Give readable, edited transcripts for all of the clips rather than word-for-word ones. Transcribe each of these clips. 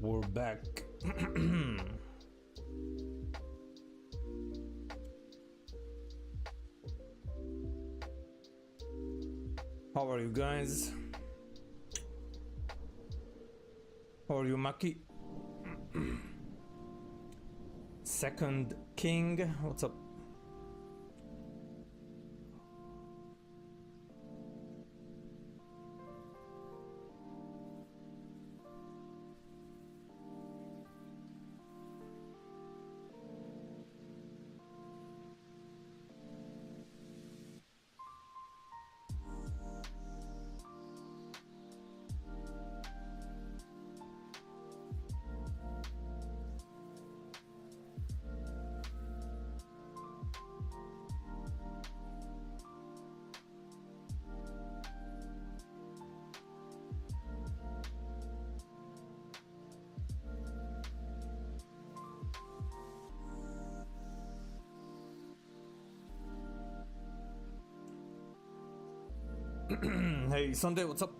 We're back. How are you guys? How are you, Maki? Second King, what's up? Hey, Sunday, what's up?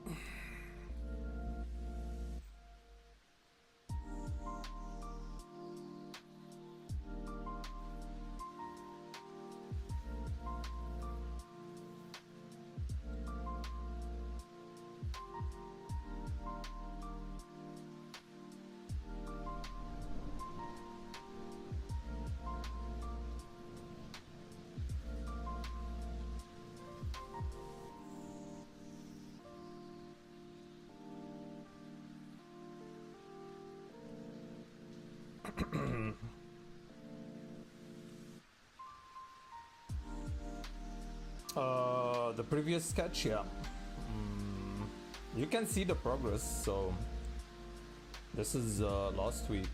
The previous sketch, yeah. You can see the progress, so this is last week.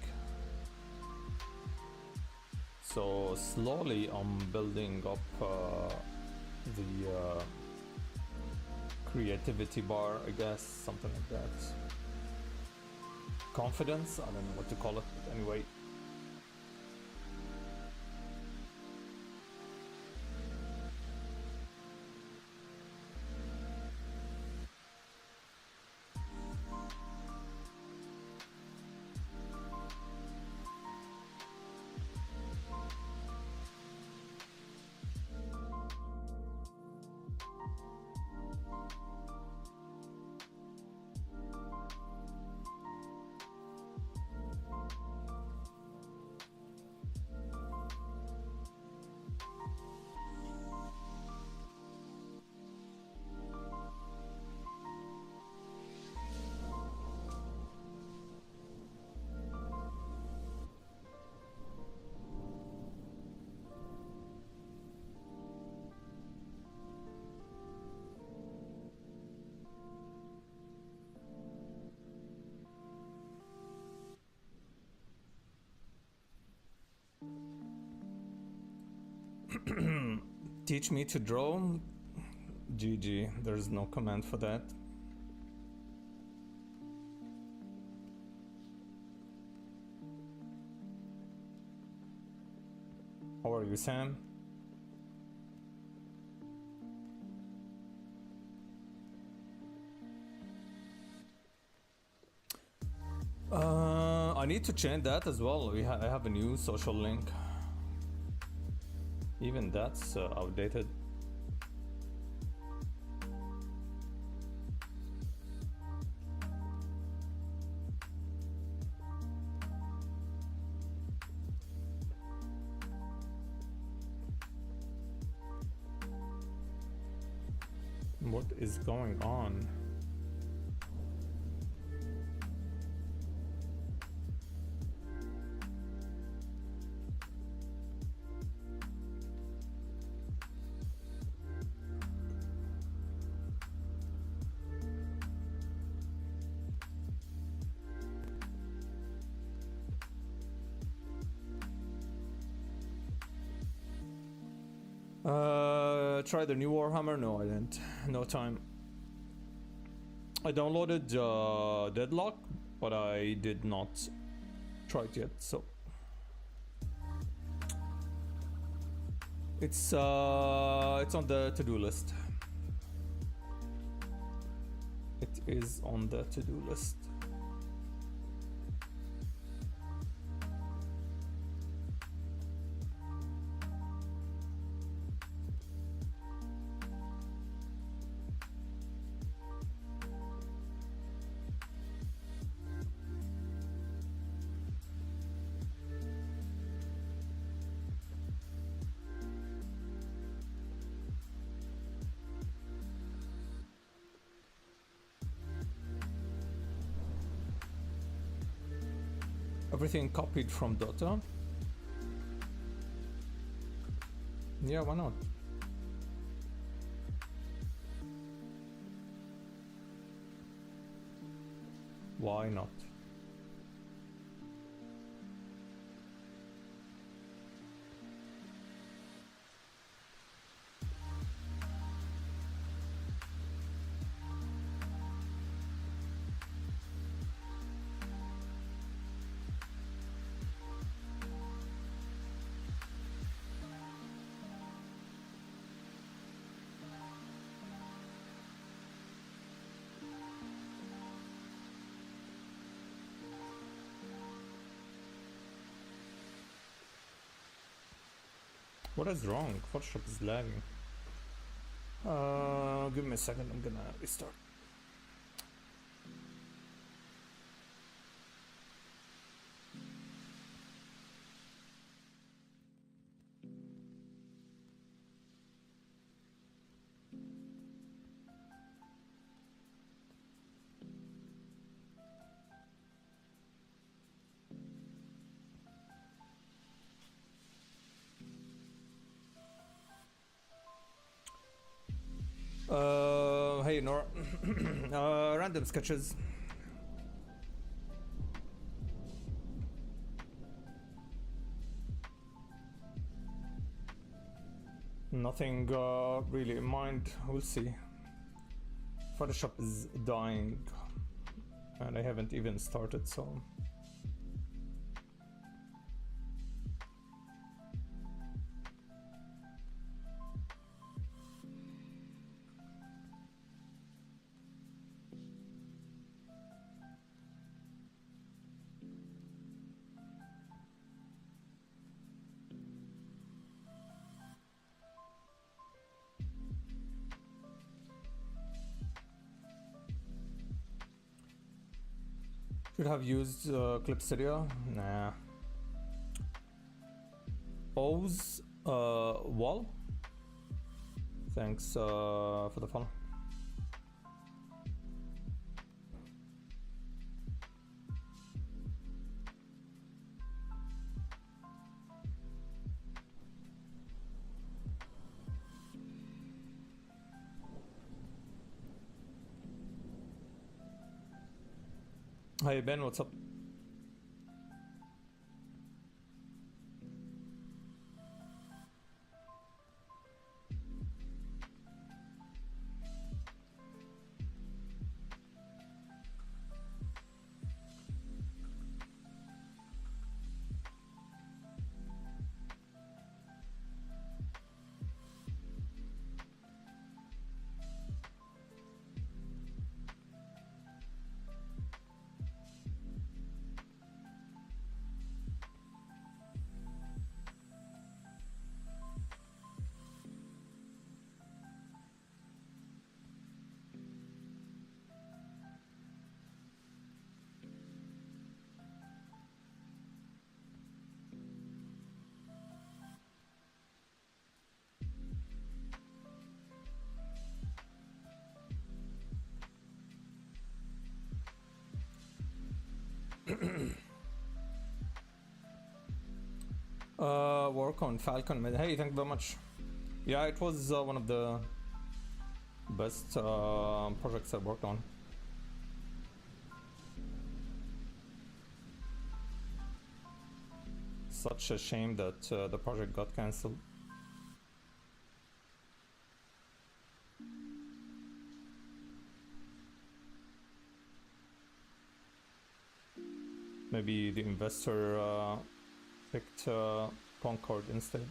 So slowly I'm building up the creativity bar, I guess, something like that. Confidence, I don't know what to call it, but anyway. Teach me to draw? GG, there's no command for that. How are you, Sam? I need to change that as well. I have a new social link. Even that's outdated. What is going on? Try the new Warhammer? No, I didn't. No time. I downloaded Deadlock, but I did not try it yet, so it's on the to-do list. It is on the to-do list. everything copied from Dota. Yeah, why not? Why not? What is wrong? Photoshop is lagging. Give me a second, I'm gonna restart. Hey Nora. Random sketches. Nothing really in mind. We'll see. Photoshop is dying, and I haven't even started, so. Should have used Clip Studio. Nah. O's Wall. Thanks for the follow. Hey Ben, what's up? Work on Falcon. Hey, thank you very much. Yeah, it was one of the best projects I worked on. Such a shame that the project got cancelled. Maybe the investor picked Concord instead.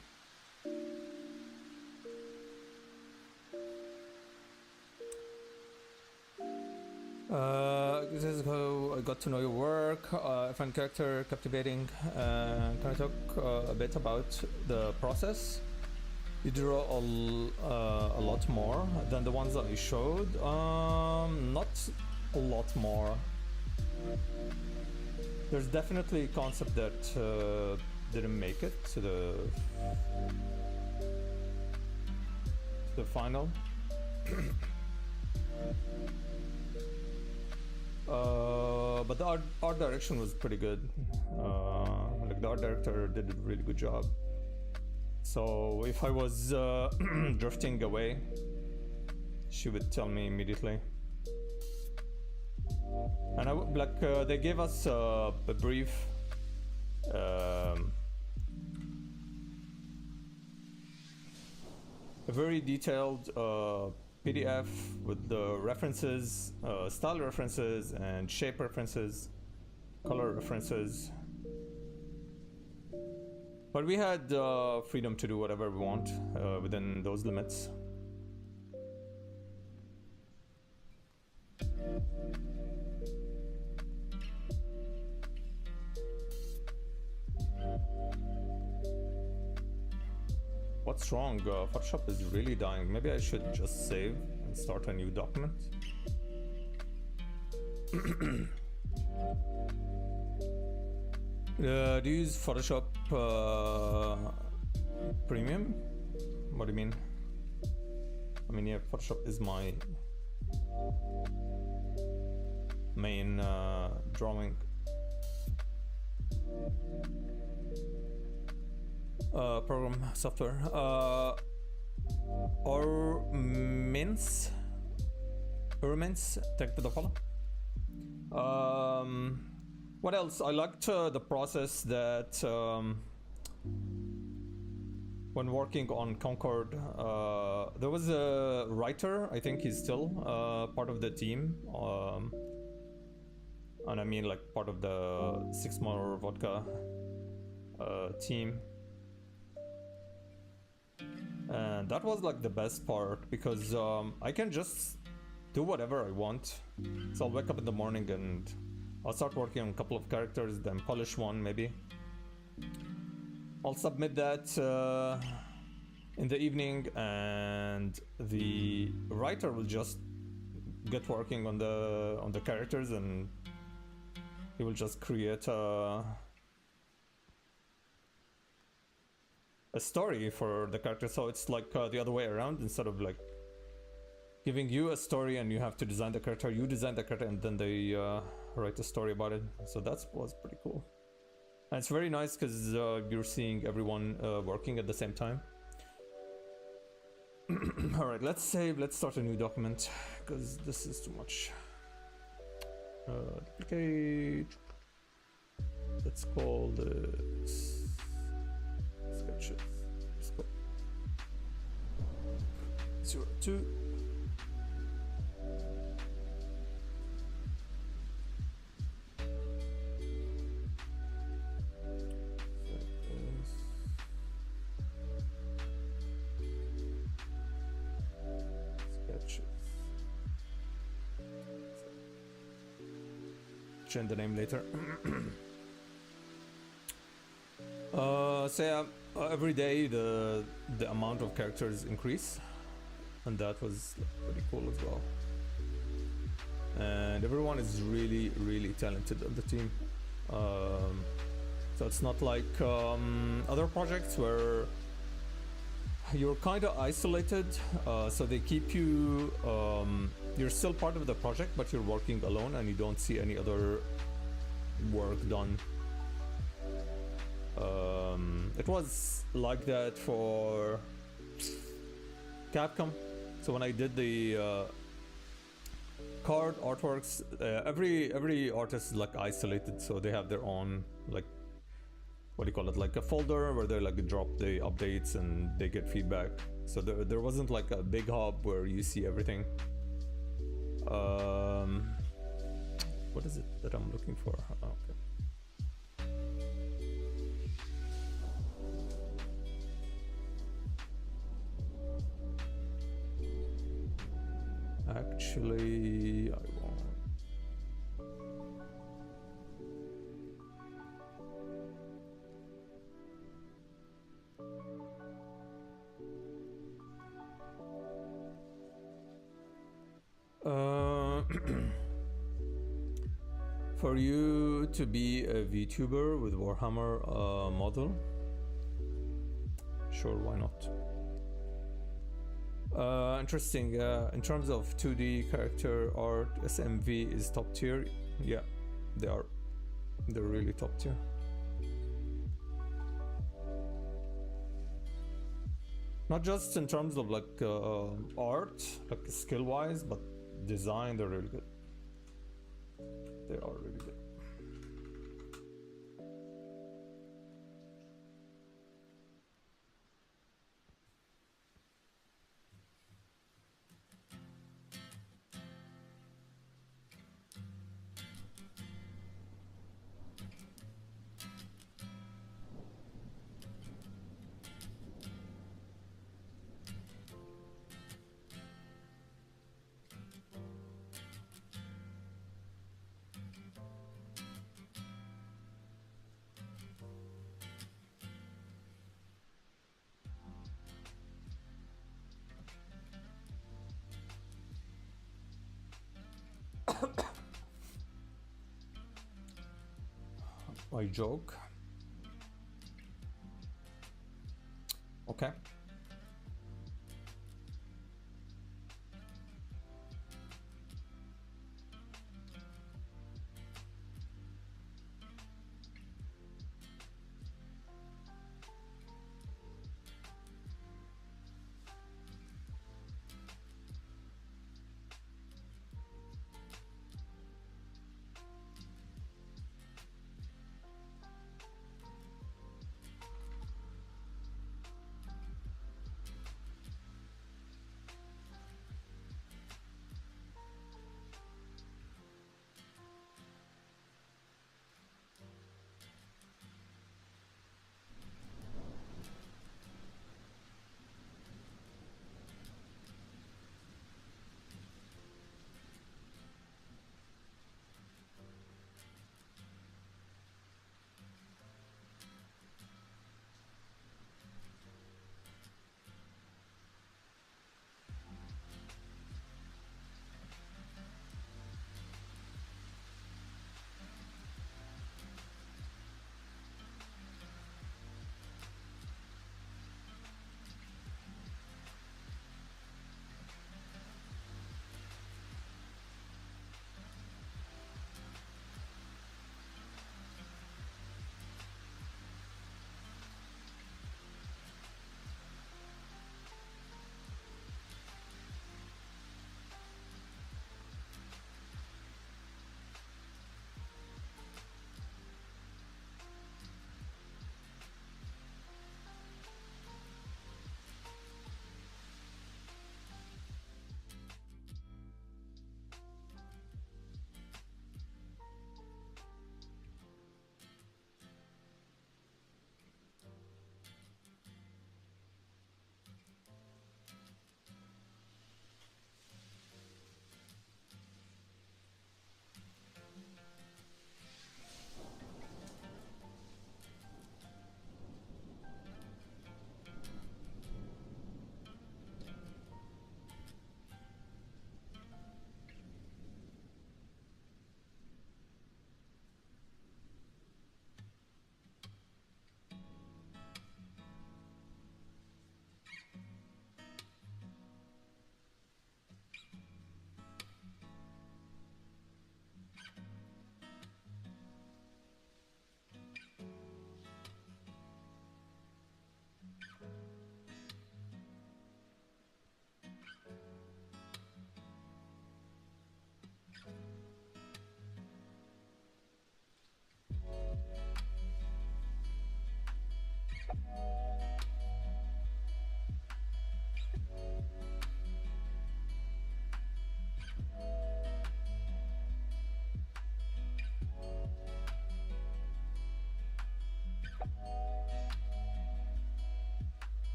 This is how I got to know your work. Fun character, captivating. Can I talk a bit about the process? You draw a lot more than the ones that I showed. Not a lot more. There's definitely a concept that didn't make it to the final. but the art direction was pretty good. Like the art director did a really good job. So if I was drifting away, she would tell me immediately. And they gave us a brief a very detailed PDF with the references, style references and shape references, color references. But we had freedom to do whatever we want within those limits. What's wrong? Photoshop is really dying. Maybe I should just save and start a new document. Do you use Photoshop Premium? What do you mean? I mean, yeah, Photoshop is my main drawing program software. Or Mince, thank you for the follow. What else? I liked the process that when working on Concord, there was a writer. I think he's still part of the team, and I mean like part of the Six More Vodka team. And that was like the best part because I can just do whatever I want. So I'll wake up in the morning and I'll start working on a couple of characters, then polish one maybe. I'll submit that in the evening, and the writer will just get working on the characters, and he will just create a story for the character. So it's like the other way around. Instead of like giving you a story and you have to design the character, you design the character and then they write a story about it. So that was pretty cool, and it's very nice because you're seeing everyone working at the same time. All right, let's save. Let's start a new document because this is too much. Duplicate. Let's call this sketches. Let's go 02. Change the name later. So yeah, every day the amount of characters increase, and that was pretty cool as well. And everyone is really talented on the team. So it's not like other projects where you're kind of isolated. So they keep you. You're still part of the project, but you're working alone and you don't see any other work done. It was like that for Capcom. So when I did the card artworks, every artist is like isolated, so they have their own, like, what do you call it, like a folder where they like drop the updates and they get feedback. So there wasn't like a big hub where you see everything. What is it that I'm looking for? Oh, okay. Actually, I won't. For you to be a VTuber with Warhammer model, sure, why not? Interesting. In terms of 2D character art, SMV is top tier. Yeah, they're really top tier. Not just in terms of like art, like skill wise, but design, they're really good. They are really good. I joke. Okay.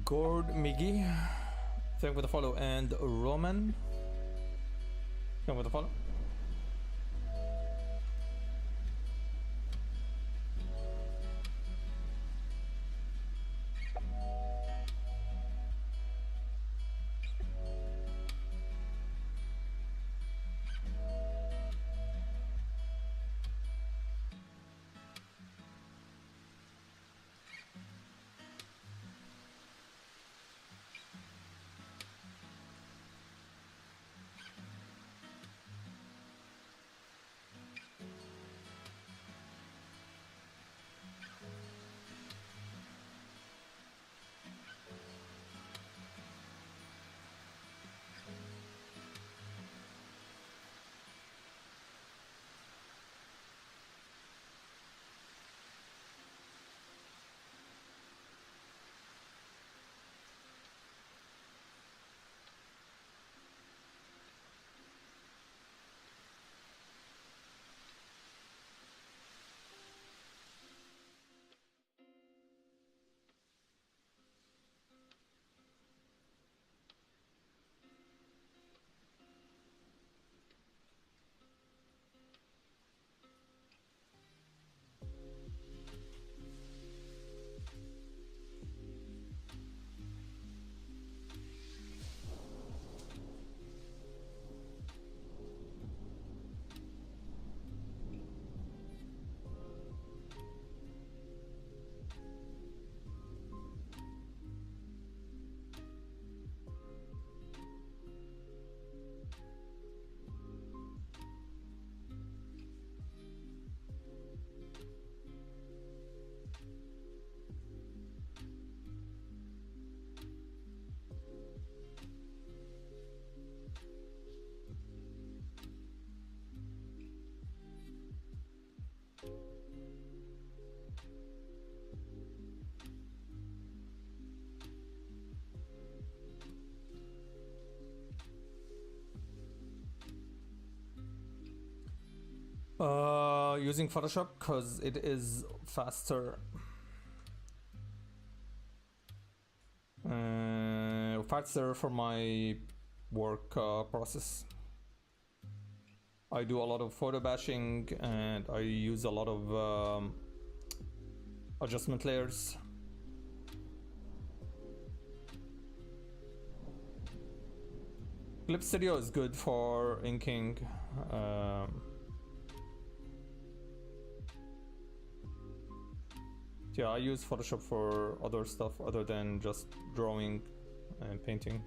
Gord Miggy, thank you for the follow, and Roman, thank you for the follow. Using Photoshop because it is faster. Faster for my work process. I do a lot of photo bashing and I use a lot of adjustment layers. Clip Studio is good for inking. Yeah, I use Photoshop for other stuff other than just drawing and painting.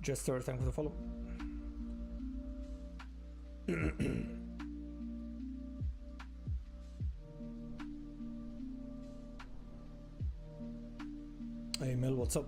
Jester, thank you for the follow. Hey Mel, what's up?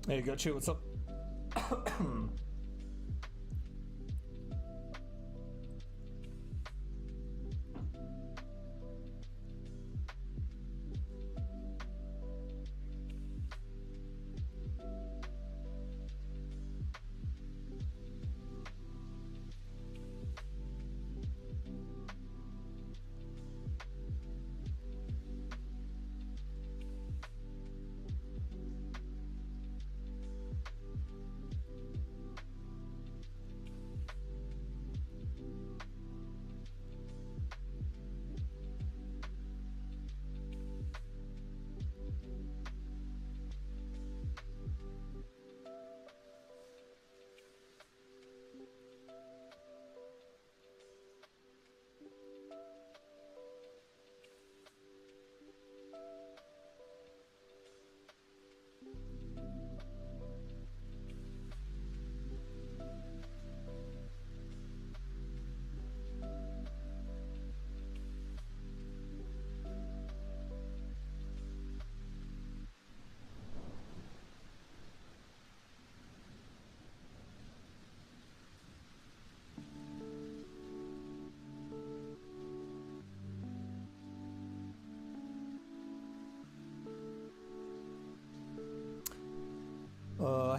Hey, got you. What's up?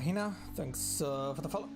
Hina, thanks for the follow.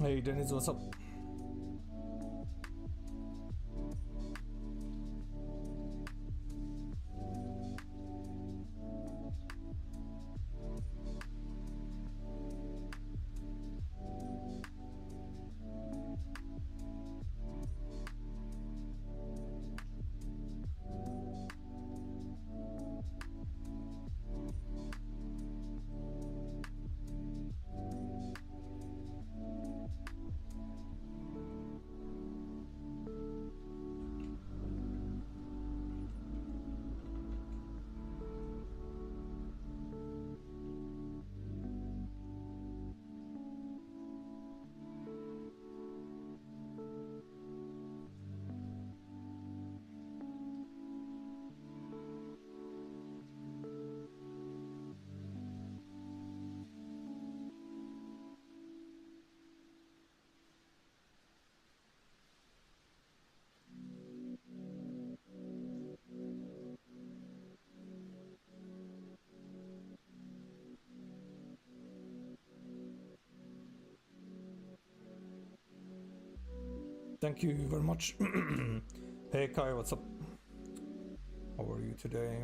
Hey Dennis, what's up? Thank you very much. Hey Kai, what's up? How are you today?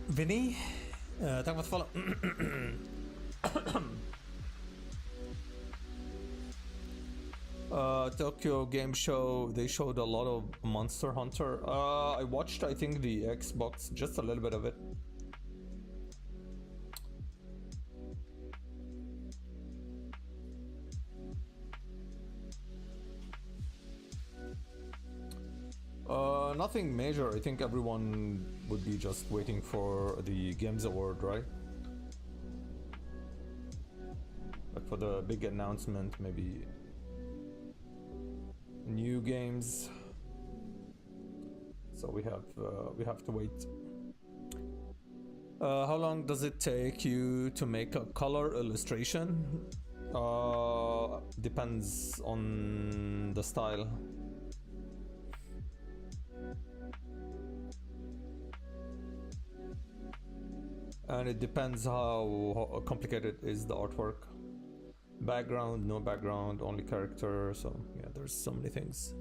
Vinny, tack för att follow. Tokyo Game Show, they showed a lot of Monster Hunter. I watched, I think, the Xbox, just a little bit of it. Nothing major. I think everyone would be just waiting for the Games Award, right? Like for the big announcement, maybe new games. So we have to wait. How long does it take you to make a color illustration? Depends on the style. And it depends how complicated is the artwork. Background, no background, only character. So yeah, there's so many things.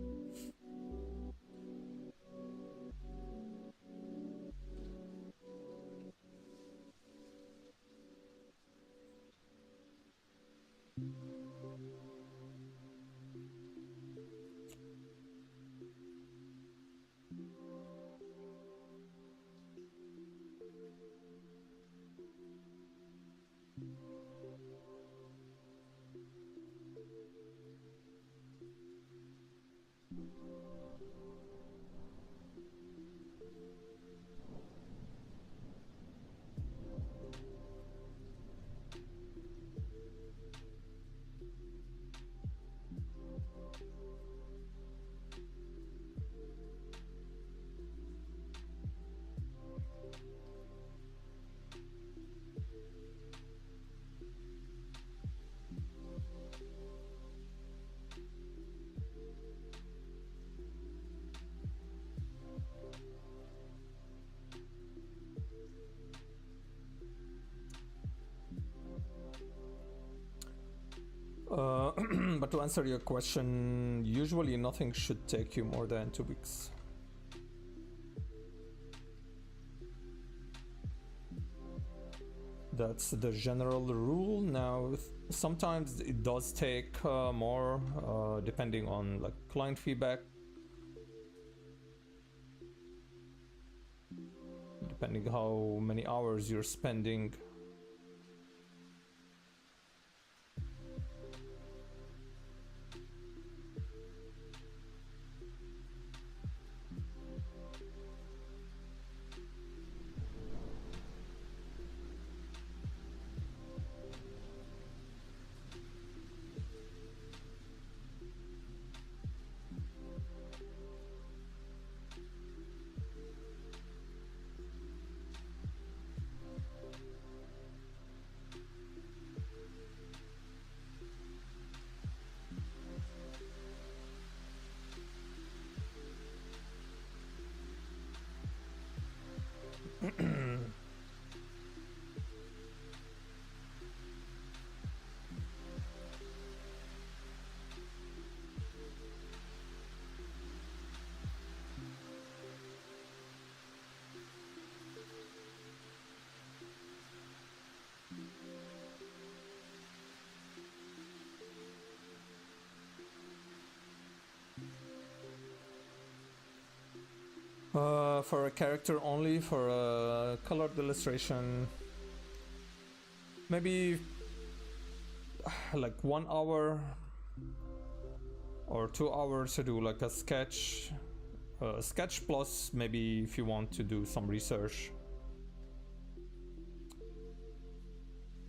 But to answer your question, usually nothing should take you more than 2 weeks. That's the general rule. Now, sometimes it does take more, depending on like client feedback, depending how many hours you're spending. For a character only, for a colored illustration, maybe like 1 hour or 2 hours to do like a sketch plus maybe if you want to do some research,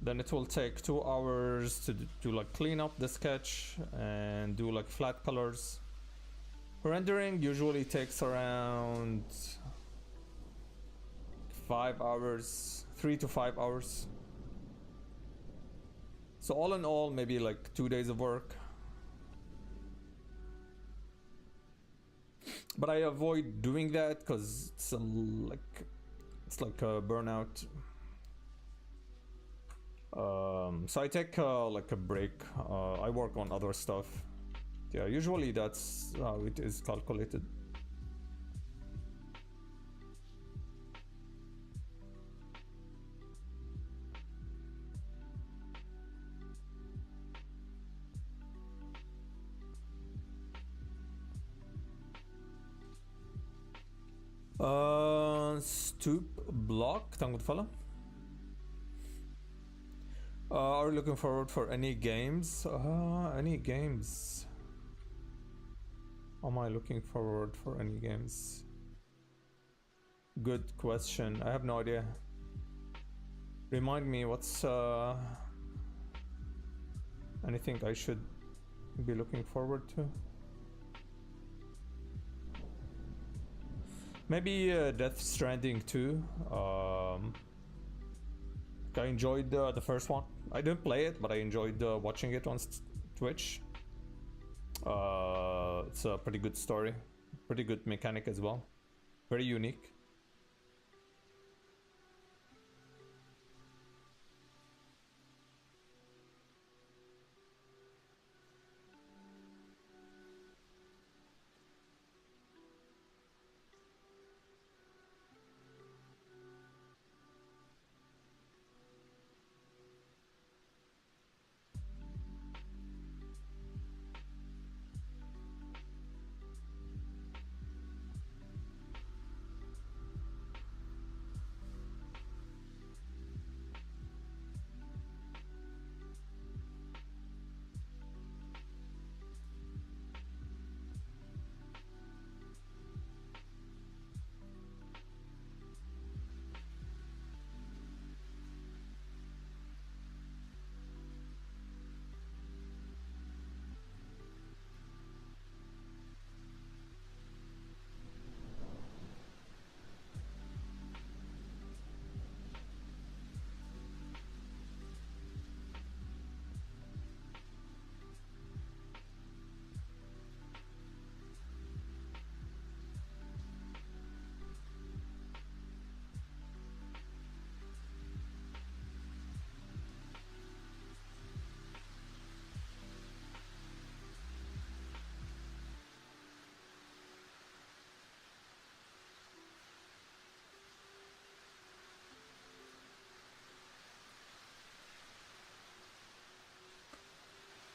then it will take 2 hours to do like clean up the sketch and do like flat colors. Rendering usually takes around 5 hours, 3 to 5 hours. So all in all, maybe like 2 days of work. But I avoid doing that because it's like a burnout. So I take like a break. I work on other stuff. Yeah, usually that's how it is calculated. Stoop block, Tangut Fala. Are you looking forward for any games? Any games? Am I looking forward for any games? Good question. I have no idea. Remind me, what's anything I should be looking forward to? Maybe Death Stranding 2. I enjoyed the first one. I didn't play it, but I enjoyed watching it on Twitch. It's a pretty good story, pretty good mechanic as well, very unique.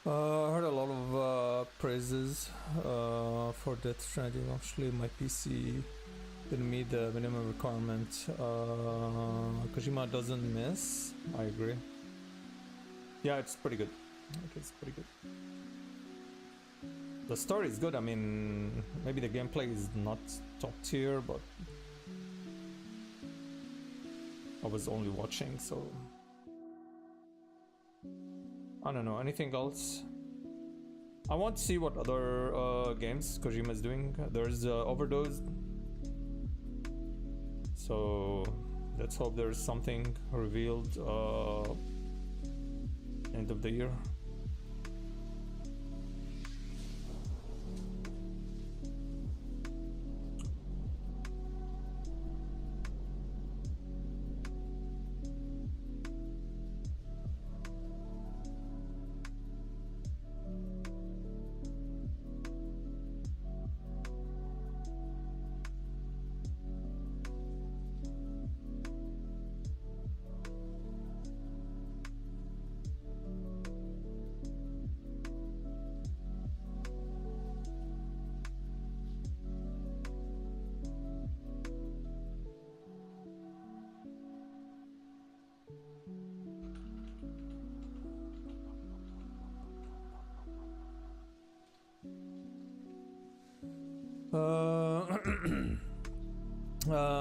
I heard a lot of praises for Death Stranding. Actually, my PC didn't meet the minimum requirement. Kojima doesn't miss. I agree. Yeah, it's pretty good. It's pretty good. The story is good. I mean, maybe the gameplay is not top tier, but I was only watching, so I don't know. Anything else? I want to see what other games Kojima is doing. There's Overdose, so let's hope there's something revealed end of the year.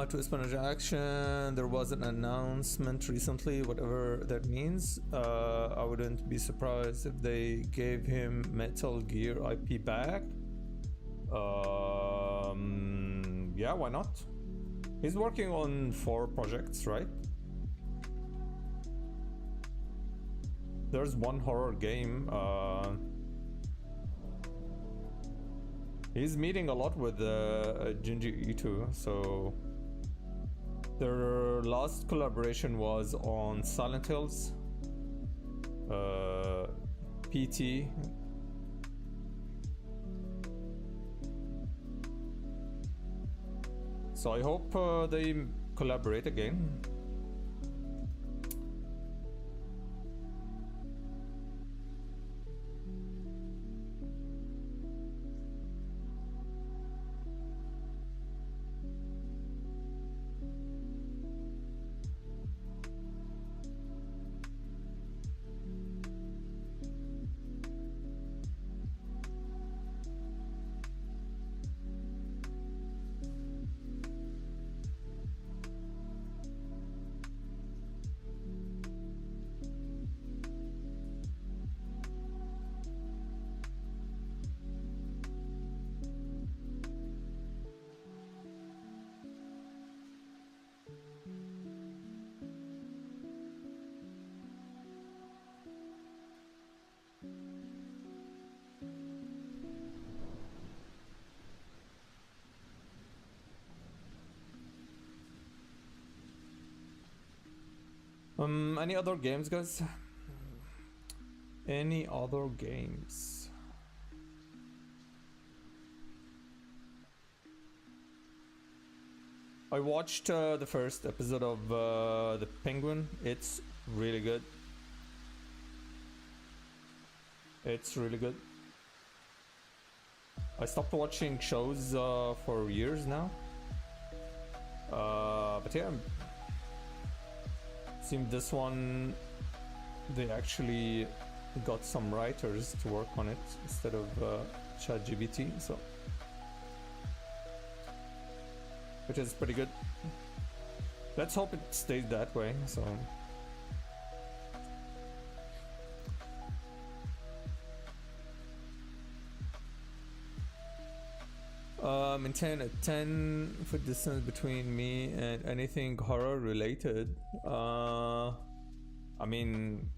To Espionage Action, there was an announcement recently, whatever that means. I wouldn't be surprised if they gave him Metal Gear IP back. Yeah, why not? He's working on 4 projects, right? There's one horror game. He's meeting a lot with Junji Ito, so their last collaboration was on Silent Hills, PT. So I hope they collaborate again. Any other games, guys? Any other games? I watched the first episode of The Penguin. It's really good. It's really good. I stopped watching shows for years now. But yeah, seems this one they actually got some writers to work on it instead of ChatGPT, so which is pretty good. Let's hope it stays that way. So maintain a 10-foot distance between me and anything horror related. I mean,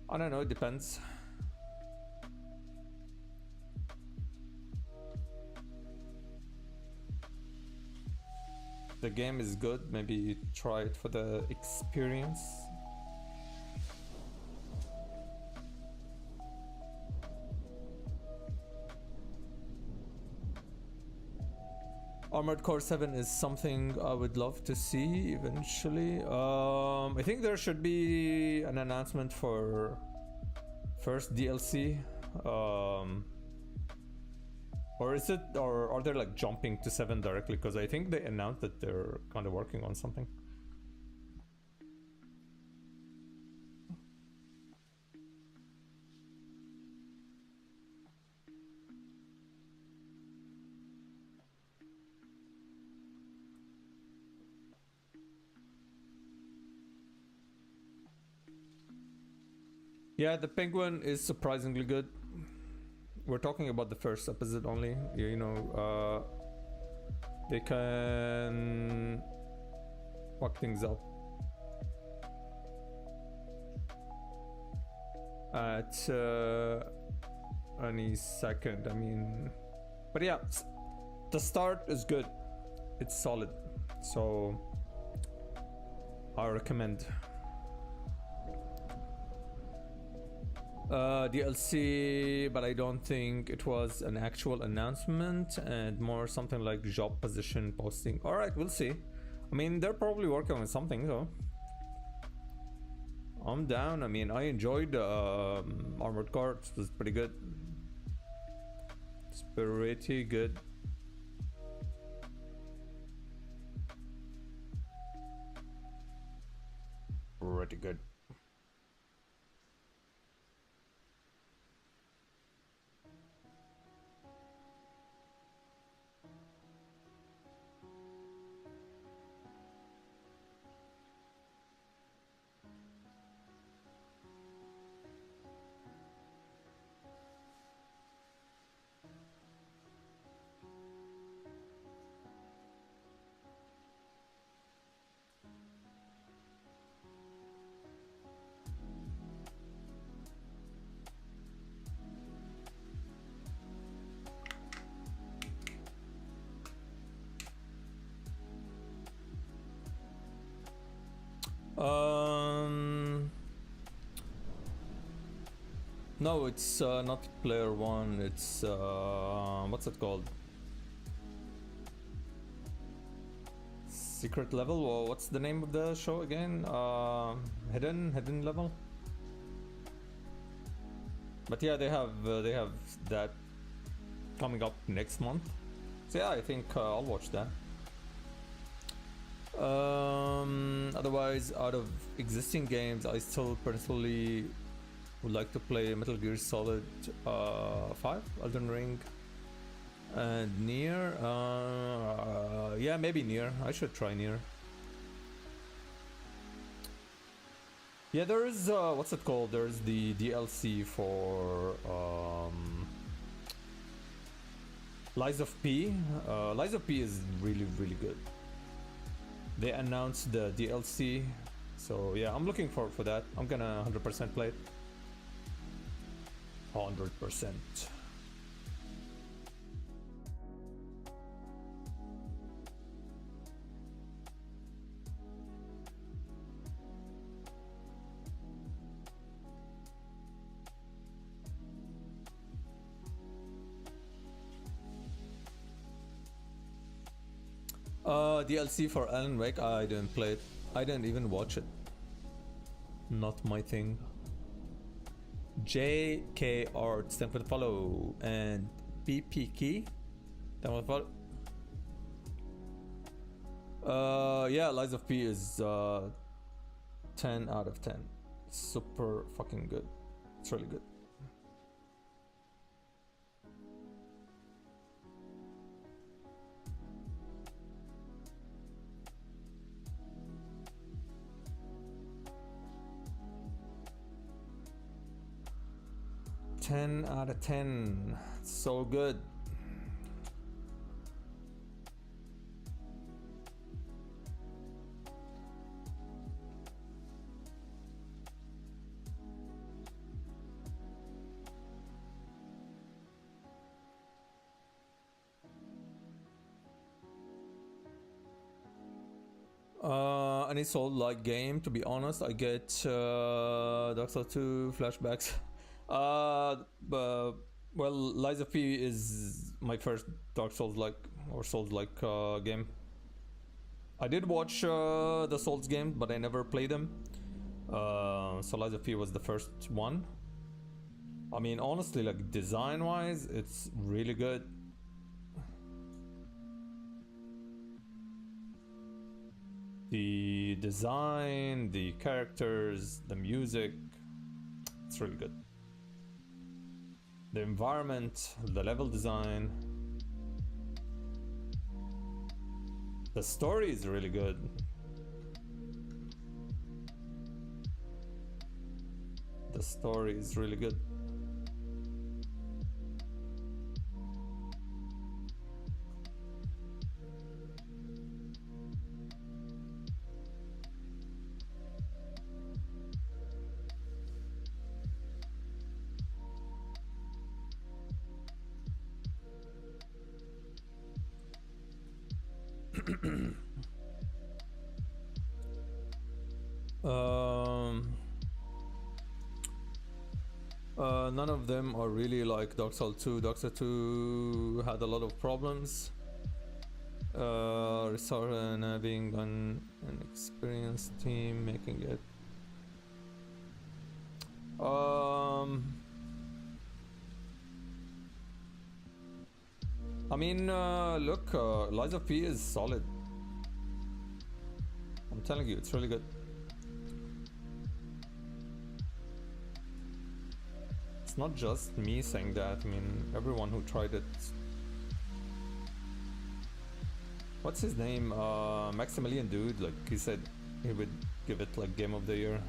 I don't know, it depends. The game is good, maybe try it for the experience. Armored Core 7 is something I would love to see eventually. I think there should be an announcement for first DLC. Or is it, or are they like jumping to 7 directly? Because I think they announced that they're kind of working on something. Yeah, the Penguin is surprisingly good. We're talking about the first episode only. You know, they can fuck things up at any second. I mean, but yeah, the start is good. It's solid, so I recommend. DLC, but I don't think it was an actual announcement and more something like job position posting. Alright, we'll see. I mean, they're probably working on something, so I'm down. I mean, I enjoyed Armored Core. It was pretty good. It's pretty good. Pretty good. No, it's not player one. It's what's it called? Secret level? Well, what's the name of the show again? Hidden level. But yeah, they have that coming up next month. So yeah, I think I'll watch that. Otherwise, out of existing games, I still personally would like to play Metal Gear Solid 5, Elden Ring, and Nier. Yeah, maybe Nier. I should try Nier. Yeah, there is what's it called? There's the DLC for Lies of P. Lies of P is really good. They announced the DLC, so yeah, I'm looking forward for that. I'm gonna 100% play it. 100%. DLC for Alan Wake. I didn't play it. I didn't even watch it. Not my thing. JK Arts, thank you for the follow. And BPK, thank you for the follow. Yeah, Lies of P is 10 out of 10. Super fucking good. It's really good. Ten out of 10. So good. Any Soul-like game, to be honest, I get Dark Souls 2 flashbacks. Well, Lies of P is my first Dark Souls-like or Souls-like game. I did watch the Souls game, but I never played them. So Lies of P was the first one. I mean, honestly, like design-wise, it's really good. The design, the characters, the music, it's really good. The environment, the level design. The story is really good. The story is really good. None of them are really like Dark Souls 2. Dark Souls 2 had a lot of problems. Resort and having an experienced team making it. I mean, look, Lies of P is solid. I'm telling you, it's really good. It's not just me saying that, I mean, everyone who tried it. What's his name? Maximilian Dude, like, he said he would give it like Game of the Year.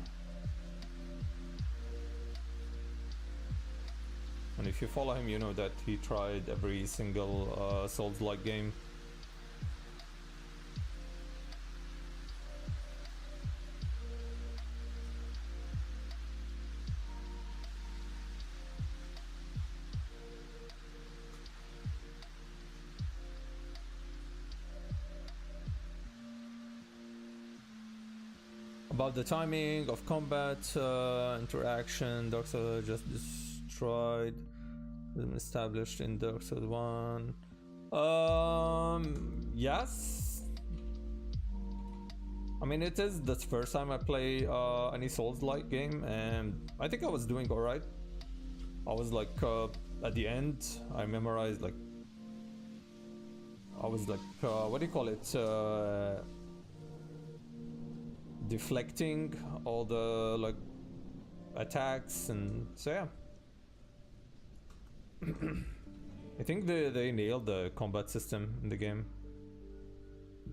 And if you follow him, you know that he tried every single Souls-like game. About the timing of combat, interaction, Dark Souls just destroyed, established in Dark Souls 1. Yes. I mean, it is the first time I play any Souls-like game, and I think I was doing alright. I was like, at the end, I memorized like, I was like, what do you call it? Deflecting all the like attacks, and so yeah. I think they nailed the combat system in the game.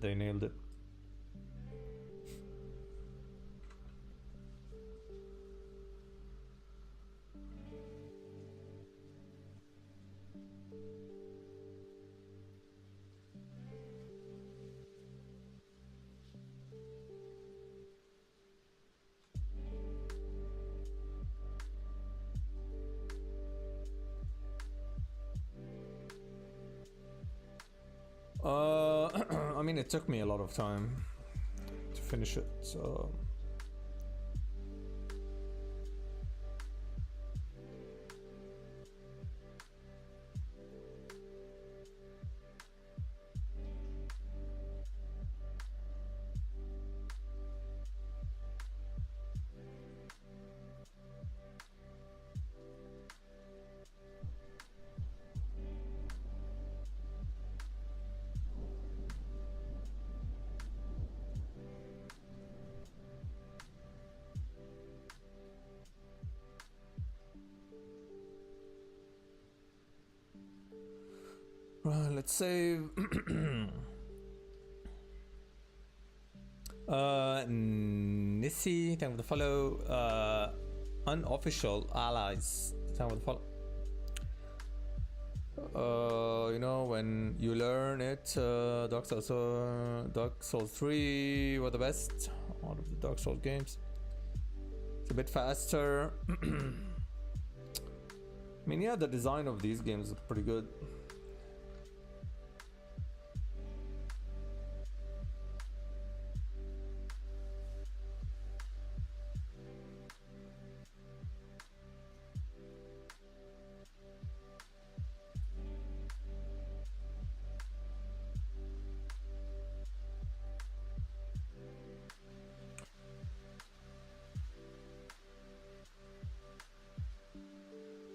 They nailed it. I mean, it took me a lot of time to finish it, so. let's save. Nissi, thank you for the follow. Unofficial allies, thank you for the follow. You know, when you learn it, Dark Souls 3 were the best out of the Dark Souls games. It's a bit faster. I mean, yeah, the design of these games is pretty good.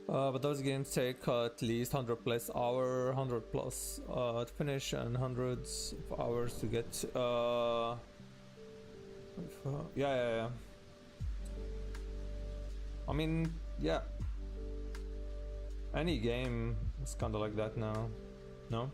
But those games take at least 100 plus hour, 100 plus to finish, and hundreds of hours to get. Yeah. I mean, yeah. Any game is kind of like that now, no?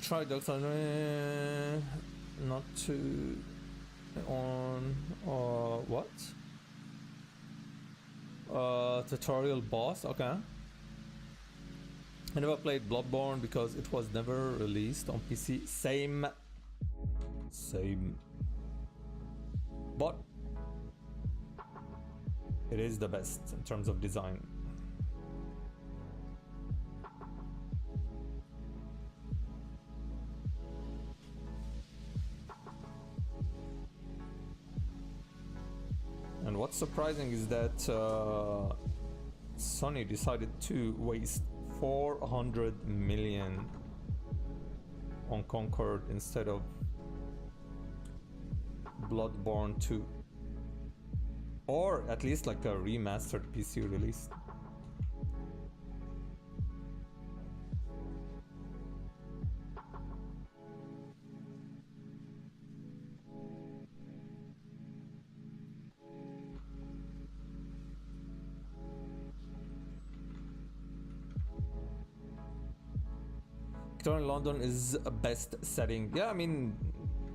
Try Doctor not to on what? Tutorial boss, okay. I never played Bloodborne because it was never released on PC. Same. But it is the best in terms of design. And what's surprising is that Sony decided to waste 400 million on Concord instead of Bloodborne 2, or at least like a remastered PC release. In London is a best setting. Yeah, I mean,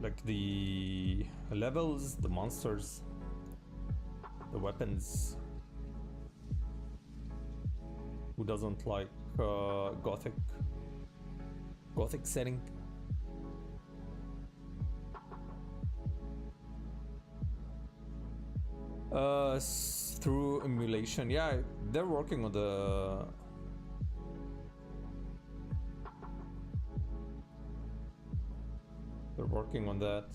like the levels, the monsters, the weapons. Who doesn't like gothic setting? Through emulation. Yeah, they're working on the. They're working on that.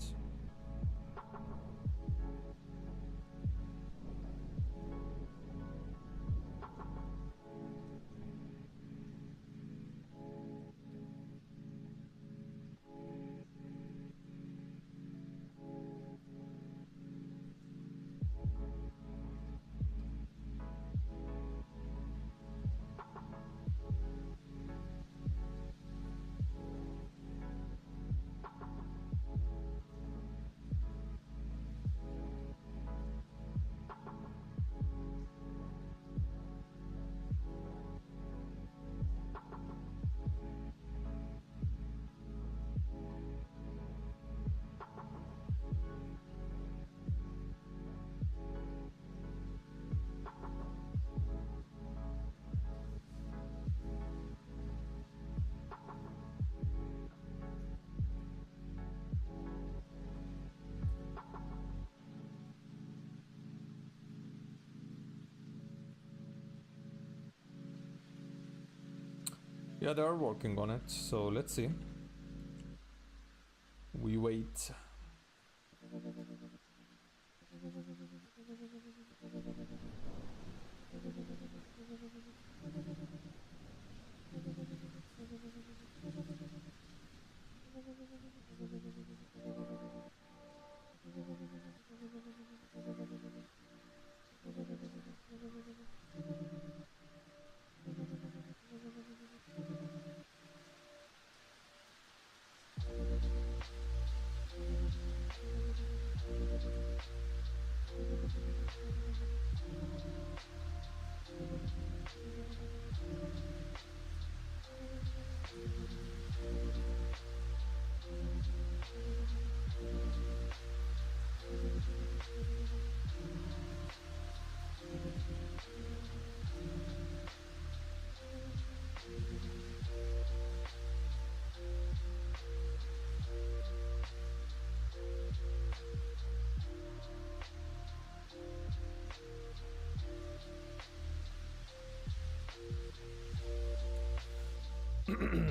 Yeah, they are working on it, so let's see. We wait.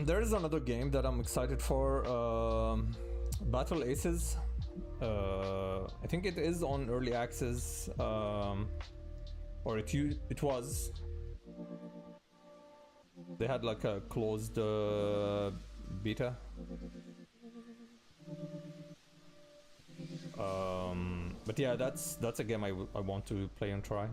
There is another game that I'm excited for, Battle Aces. I think it is on early access, or it was. They had like a closed beta. But yeah, that's a game I want to play and try.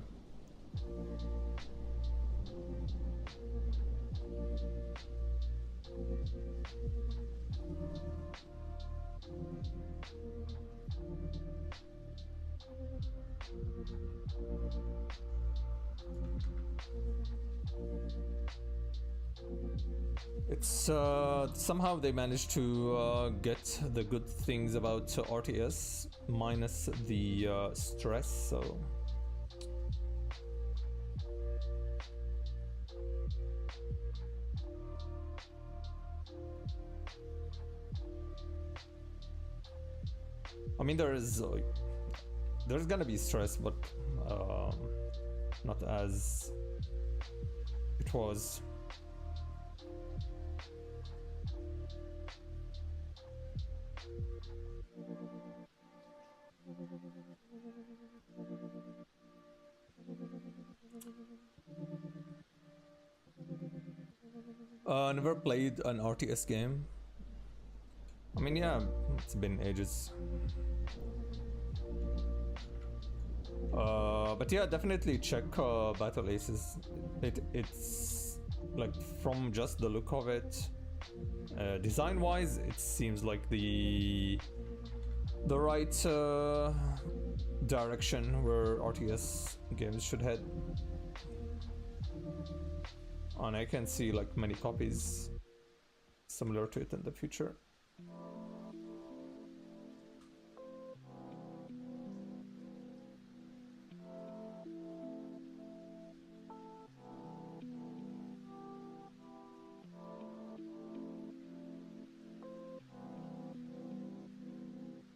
It's somehow they managed to get the good things about RTS minus the stress, so I mean there's gonna be stress, but not as it was. Never played an RTS game. I mean, yeah, it's been ages. But yeah, definitely check Battle Aces. It's like, from just the look of it, design-wise, it seems like the right direction where RTS games should head. And I can see like many copies similar to it in the future.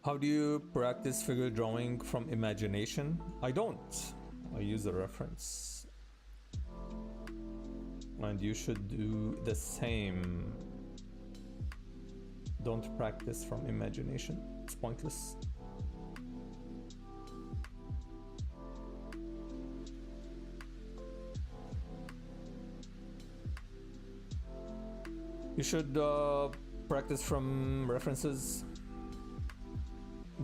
How do you practice figure drawing from imagination? I don't. I use a reference. And you should do the same. Don't practice from imagination. It's pointless. You should practice from references.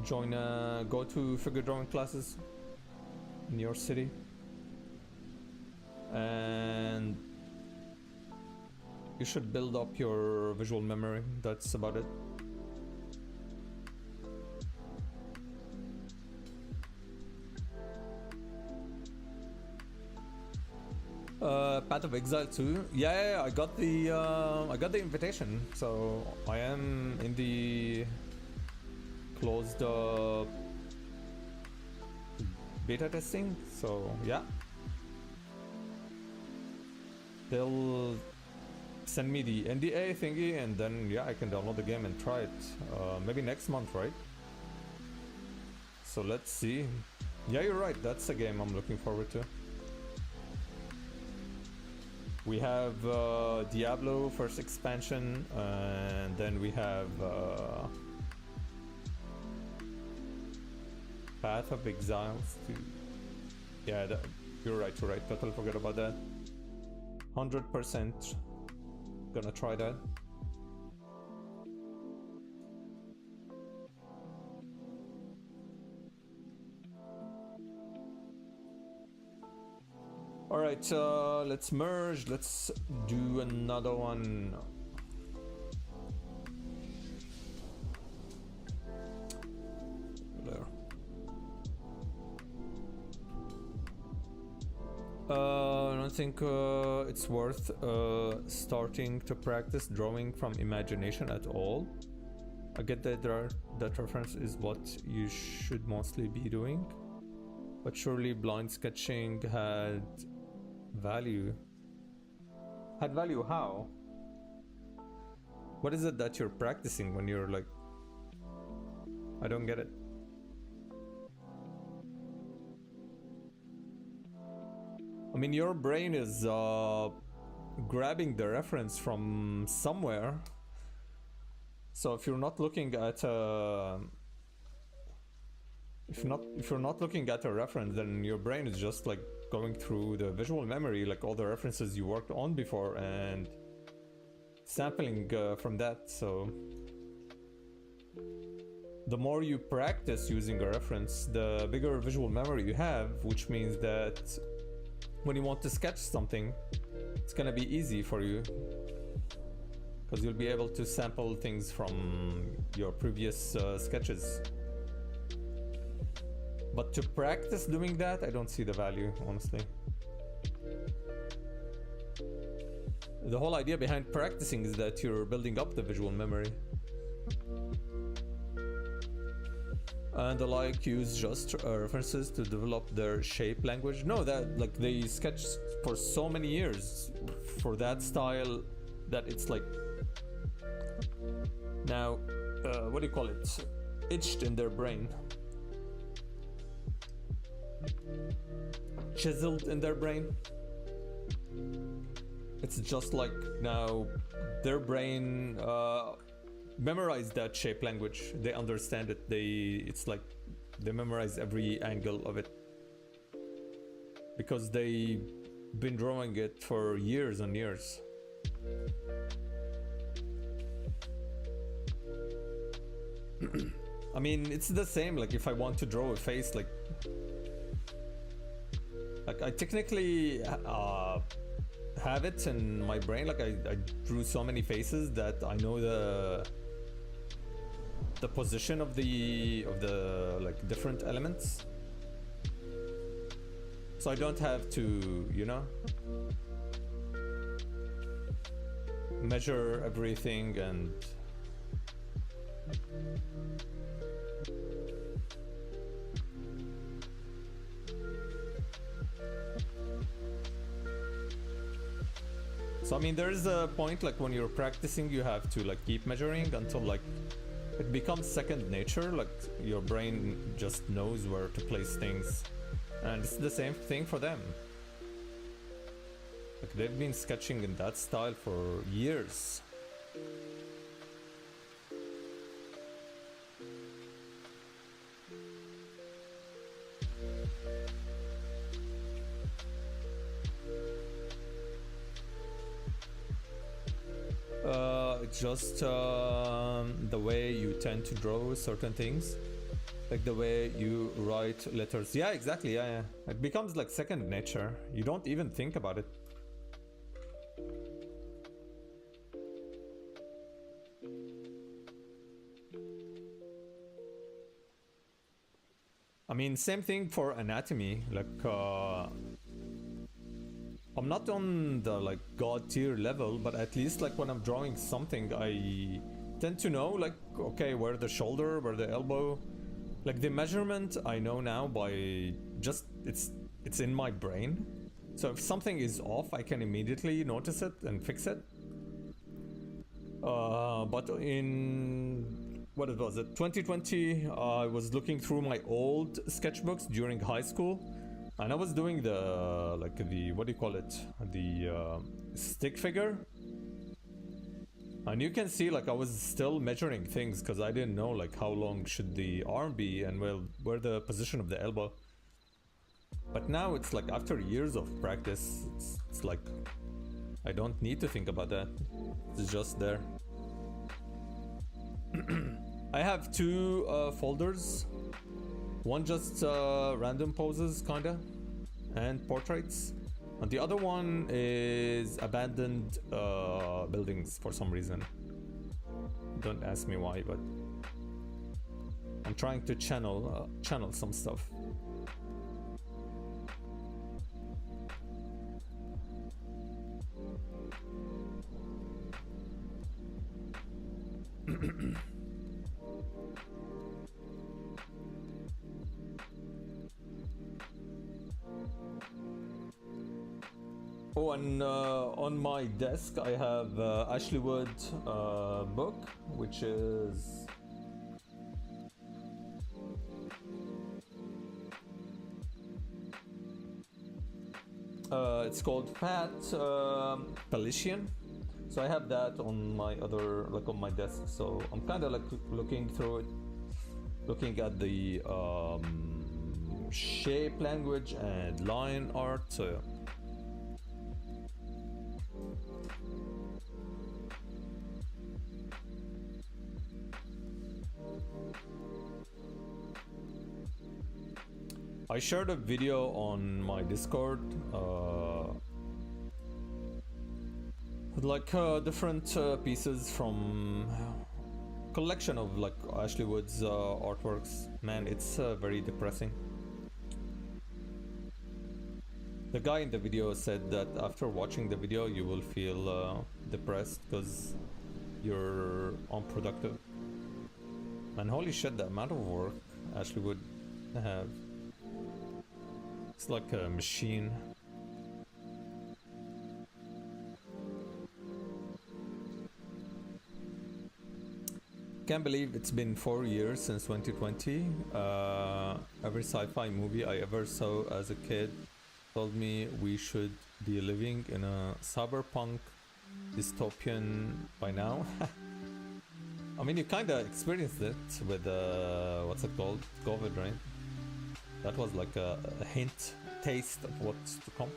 Go to figure drawing classes in your city. And you should build up your visual memory. That's about it. Path of Exile 2. Yeah, I got the invitation, so I am in the closed beta testing. So yeah, they'll send me the NDA thingy, and then yeah, I can download the game and try it. Maybe next month, right? So let's see. Yeah, you're right. That's a game I'm looking forward to. We have Diablo first expansion, and then we have Path of Exiles 2. Yeah, you're right. Totally forgot about that. 100% gonna try that. Alright, let's merge. Let's do another one. There. I don't think it's worth starting to practice drawing from imagination at all. I get that that reference is what you should mostly be doing, but surely blind sketching had value. Had value how? What is it that you're practicing when you're like... I don't get it. I mean, your brain is grabbing the reference from somewhere. So if you're not looking at if you're not looking at a reference, then your brain is just like going through the visual memory, like all the references you worked on before, and sampling from that. So the more you practice using a reference, the bigger visual memory you have, which means that when you want to sketch something, it's gonna be easy for you, because you'll be able to sample things from your previous sketches. But to practice doing that, I don't see the value, honestly. The whole idea behind practicing is that you're building up the visual memory. And the like use just references to develop their shape language. No, that like they sketched for so many years for that style that it's like now, what do you call it? Etched in their brain. Chiseled in their brain. It's just like now their brain memorize that shape language. They understand it. It's like they memorize every angle of it because they've been drawing it for years and years. I mean, it's the same. Like if I want to draw a face, like I technically have it in my brain. Like I drew so many faces that I know the position of the like different elements, so I don't have to, you know, measure everything and so I mean there is a point like when you're practicing you have to like keep measuring until like it becomes second nature, like your brain just knows where to place things, and it's the same thing for them. Like they've been sketching in that style for years. Just the way you tend to draw certain things, like the way you write letters. Yeah, exactly. Yeah. It becomes like second nature. You don't even think about it. I mean, same thing for anatomy. Like I'm not on the like god tier level, but at least like when I'm drawing something, I tend to know like, okay, where the shoulder, where the elbow, like the measurement I know now by just, it's in my brain. So if something is off, I can immediately notice it and fix it. But in, what it was it, 2020, I was looking through my old sketchbooks during high school. And I was doing the, like the, what do you call it? The stick figure. And you can see like I was still measuring things because I didn't know like how long should the arm be and well, where the position of the elbow. But now it's like after years of practice, it's like I don't need to think about that. It's just there. I have two folders. One just random poses, kinda, and portraits. And the other one is abandoned buildings for some reason. Don't ask me why, but I'm trying to channel some stuff. Oh, and on my desk I have Ashley Wood book, which is It's called Fat Pelician. So I have that on my other, like on my desk. So I'm kind of like looking through it, looking at the shape language and line art. So yeah. I shared a video on my Discord, with like different pieces from collection of like Ashley Wood's artworks. Man, it's very depressing. The guy in the video said that after watching the video you will feel depressed because you're unproductive. Man, holy shit, the amount of work Ashley Wood have. It's like a machine. Can't believe it's been 4 years since 2020. Every sci-fi movie I ever saw as a kid told me we should be living in a cyberpunk dystopian by now. I mean, you kinda experienced it with what's it called? COVID, right? That was like a hint, taste of what's to come.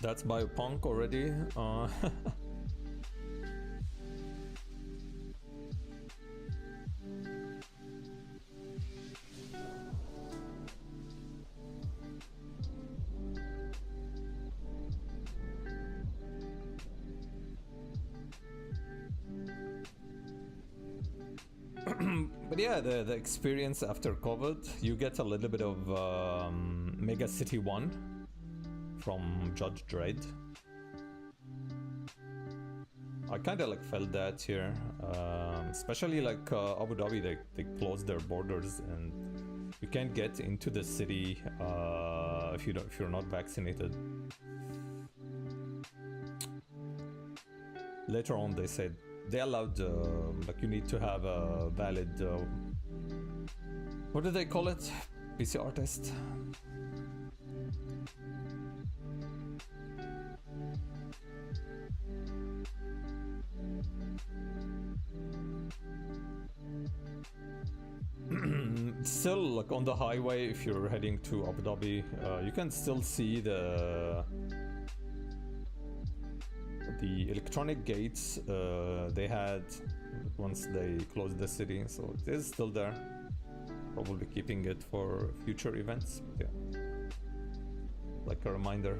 That's biopunk already. But yeah, the experience after COVID, you get a little bit of Mega City 1 from Judge Dredd. I kind of like felt that here, especially like Abu Dhabi. They closed their borders and you can't get into the city if you're not vaccinated. Later on, they said they allowed like you need to have a valid what do they call it? PCR test. Still, like on the highway, if you're heading to Abu Dhabi, you can still see the electronic gates they had once they closed the city, so it is still there. Probably keeping it for future events. Yeah, like a reminder.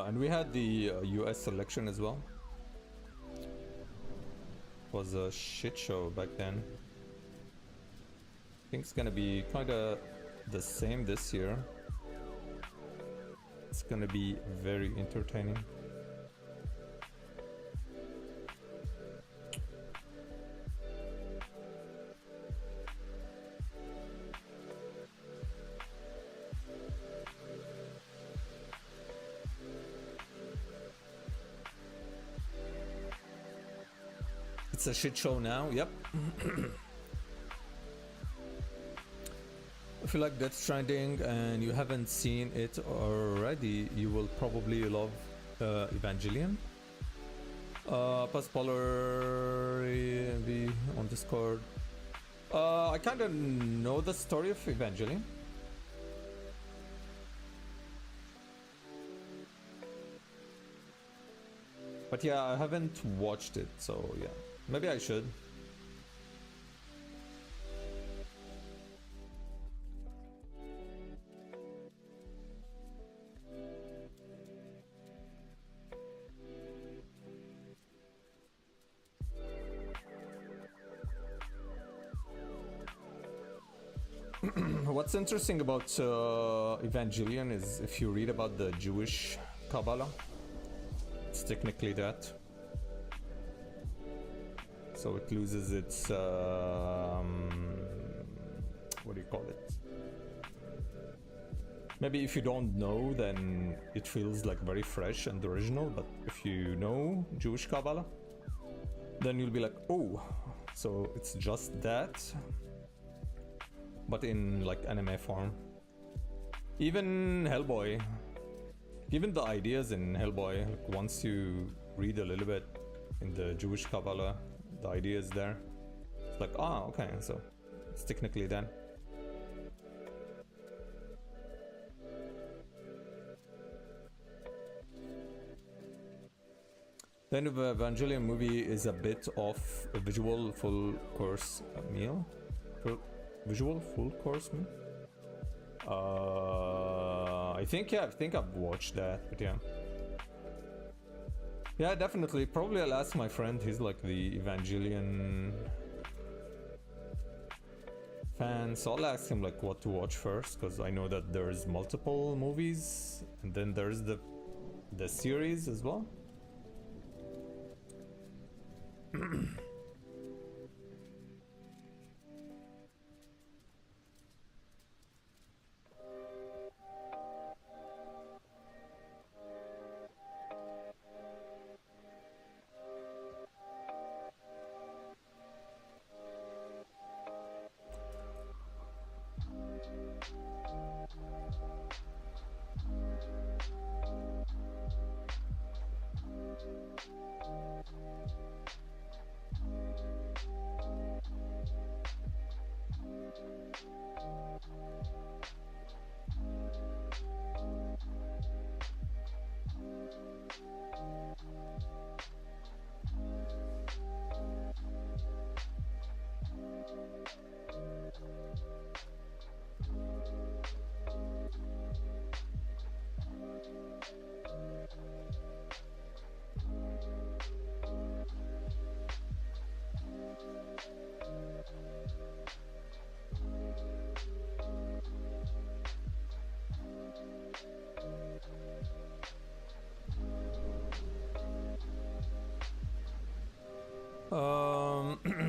And we had the US election as well. It was a shit show back then. I think it's gonna be kinda the same this year. It's gonna be very entertaining. It's a shit show now. Yep. If you like Death Stranding and you haven't seen it already, you will probably love Evangelion. Paspolar on Discord. I kind of know the story of Evangelion. But yeah, I haven't watched it, so yeah. Maybe I should. What's interesting about Evangelion is if you read about the Jewish Kabbalah, it's technically that. So it loses its, what do you call it? Maybe if you don't know, then it feels like very fresh and original, but if you know Jewish Kabbalah, then you'll be like, oh, so it's just that, but in like anime form. Even Hellboy, even the ideas in Hellboy, like once you read a little bit in the Jewish Kabbalah, the idea is there. It's like, ah, okay, so it's technically done. The end of the Evangelion movie is a bit of a visual full course meal. Visual full course meal? I think I've watched that, but yeah. Yeah, definitely. Probably I'll ask my friend, he's like the Evangelion fan, so I'll ask him like what to watch first, because I know that there's multiple movies, and then there's the series as well.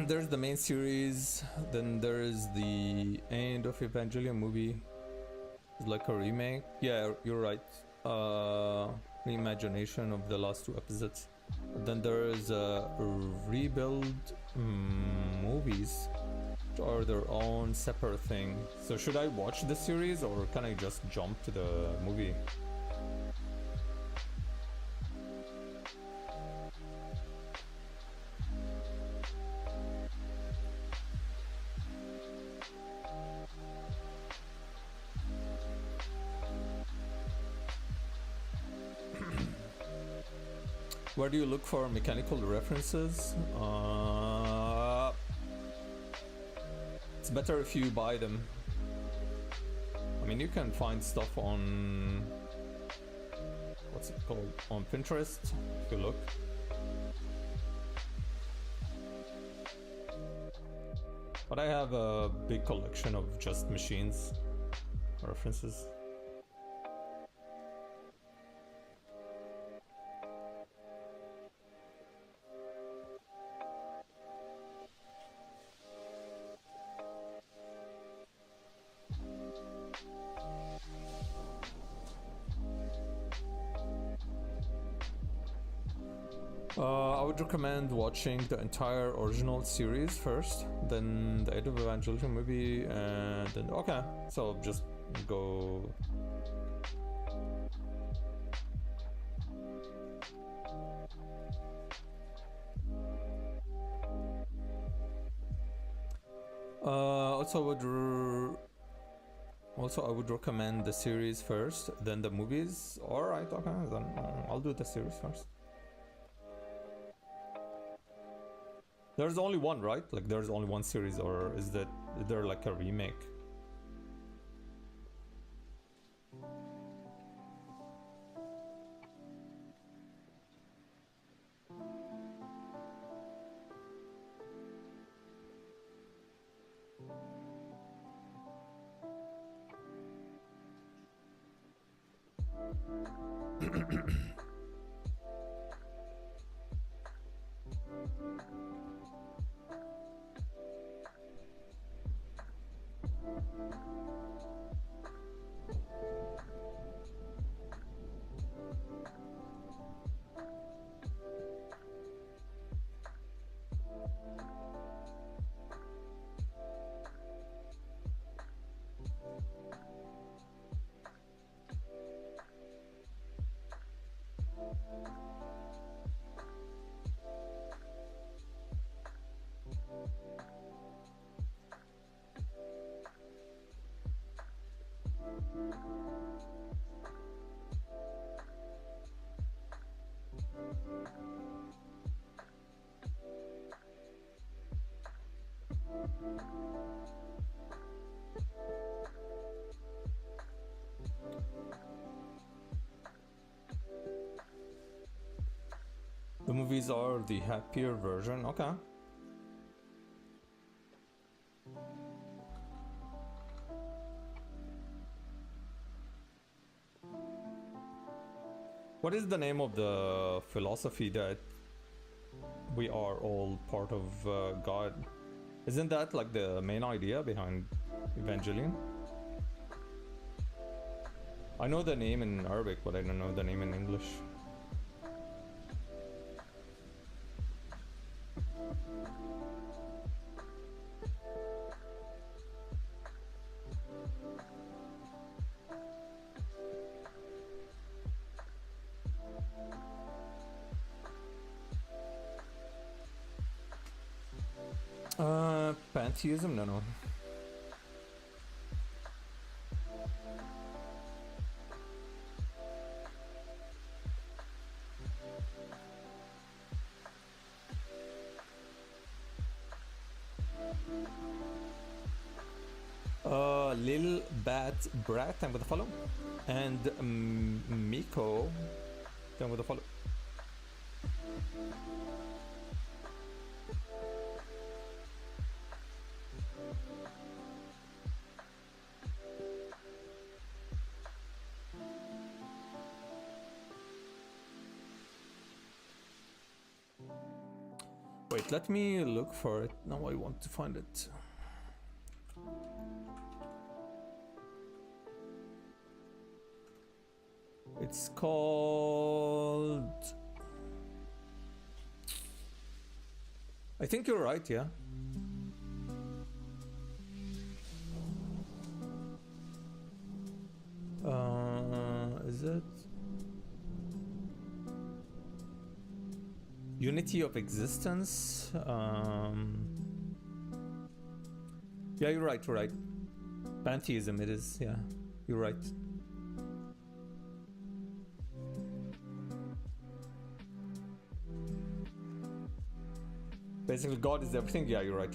There's the main series, then there's the end of Evangelion movie. It's like a remake. Yeah, you're right. Reimagination of the last two episodes. Then there's rebuild movies, which are their own separate thing. So should I watch the series or can I just jump to the movie? Where do you look for mechanical references? It's better if you buy them. I mean, you can find stuff on... what's it called? On Pinterest, if you look. But I have a big collection of just machines references. I would recommend watching the entire original series first, then the Age of Evangelion movie, and then okay. So just go. Also I would recommend the series first, then the movies. All right, okay, then I'll do the series first. There's only one, right? Like there's only one series, or is there like a remake? The movies are the happier version, okay. What is the name of the philosophy that we are all part of God? Isn't that like the main idea behind Evangelion? I know the name in Arabic, but I don't know the name in English. Pantheism? No. Lil Bat Brat, I'm gonna follow. And Miko, I'm gonna follow. Wait, let me look for it. Now I want to find it. It's called... I think you're right, yeah. Is it? Unity of existence? Yeah, you're right, Pantheism it is, yeah. You're right. Basically, God is everything. Yeah, you're right.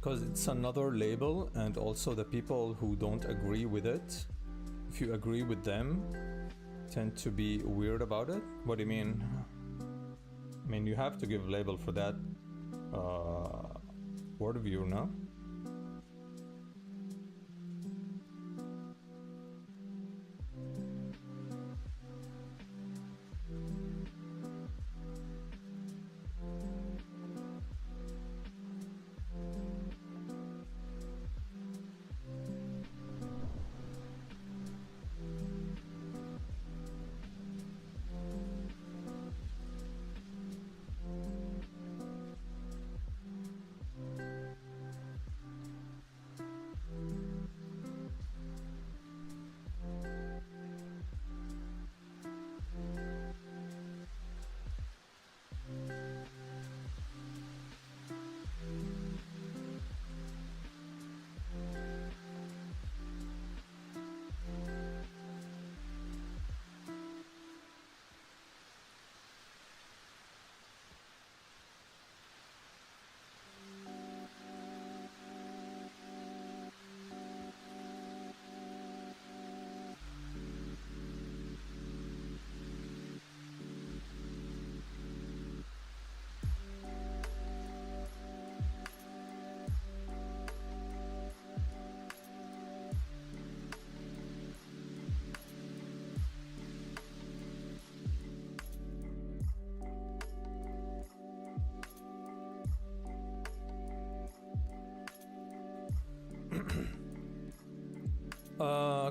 because it's another label, and also the people who don't agree with it, if you agree with them, tend to be weird about it. What do you mean? I mean, you have to give label for that worldview, no?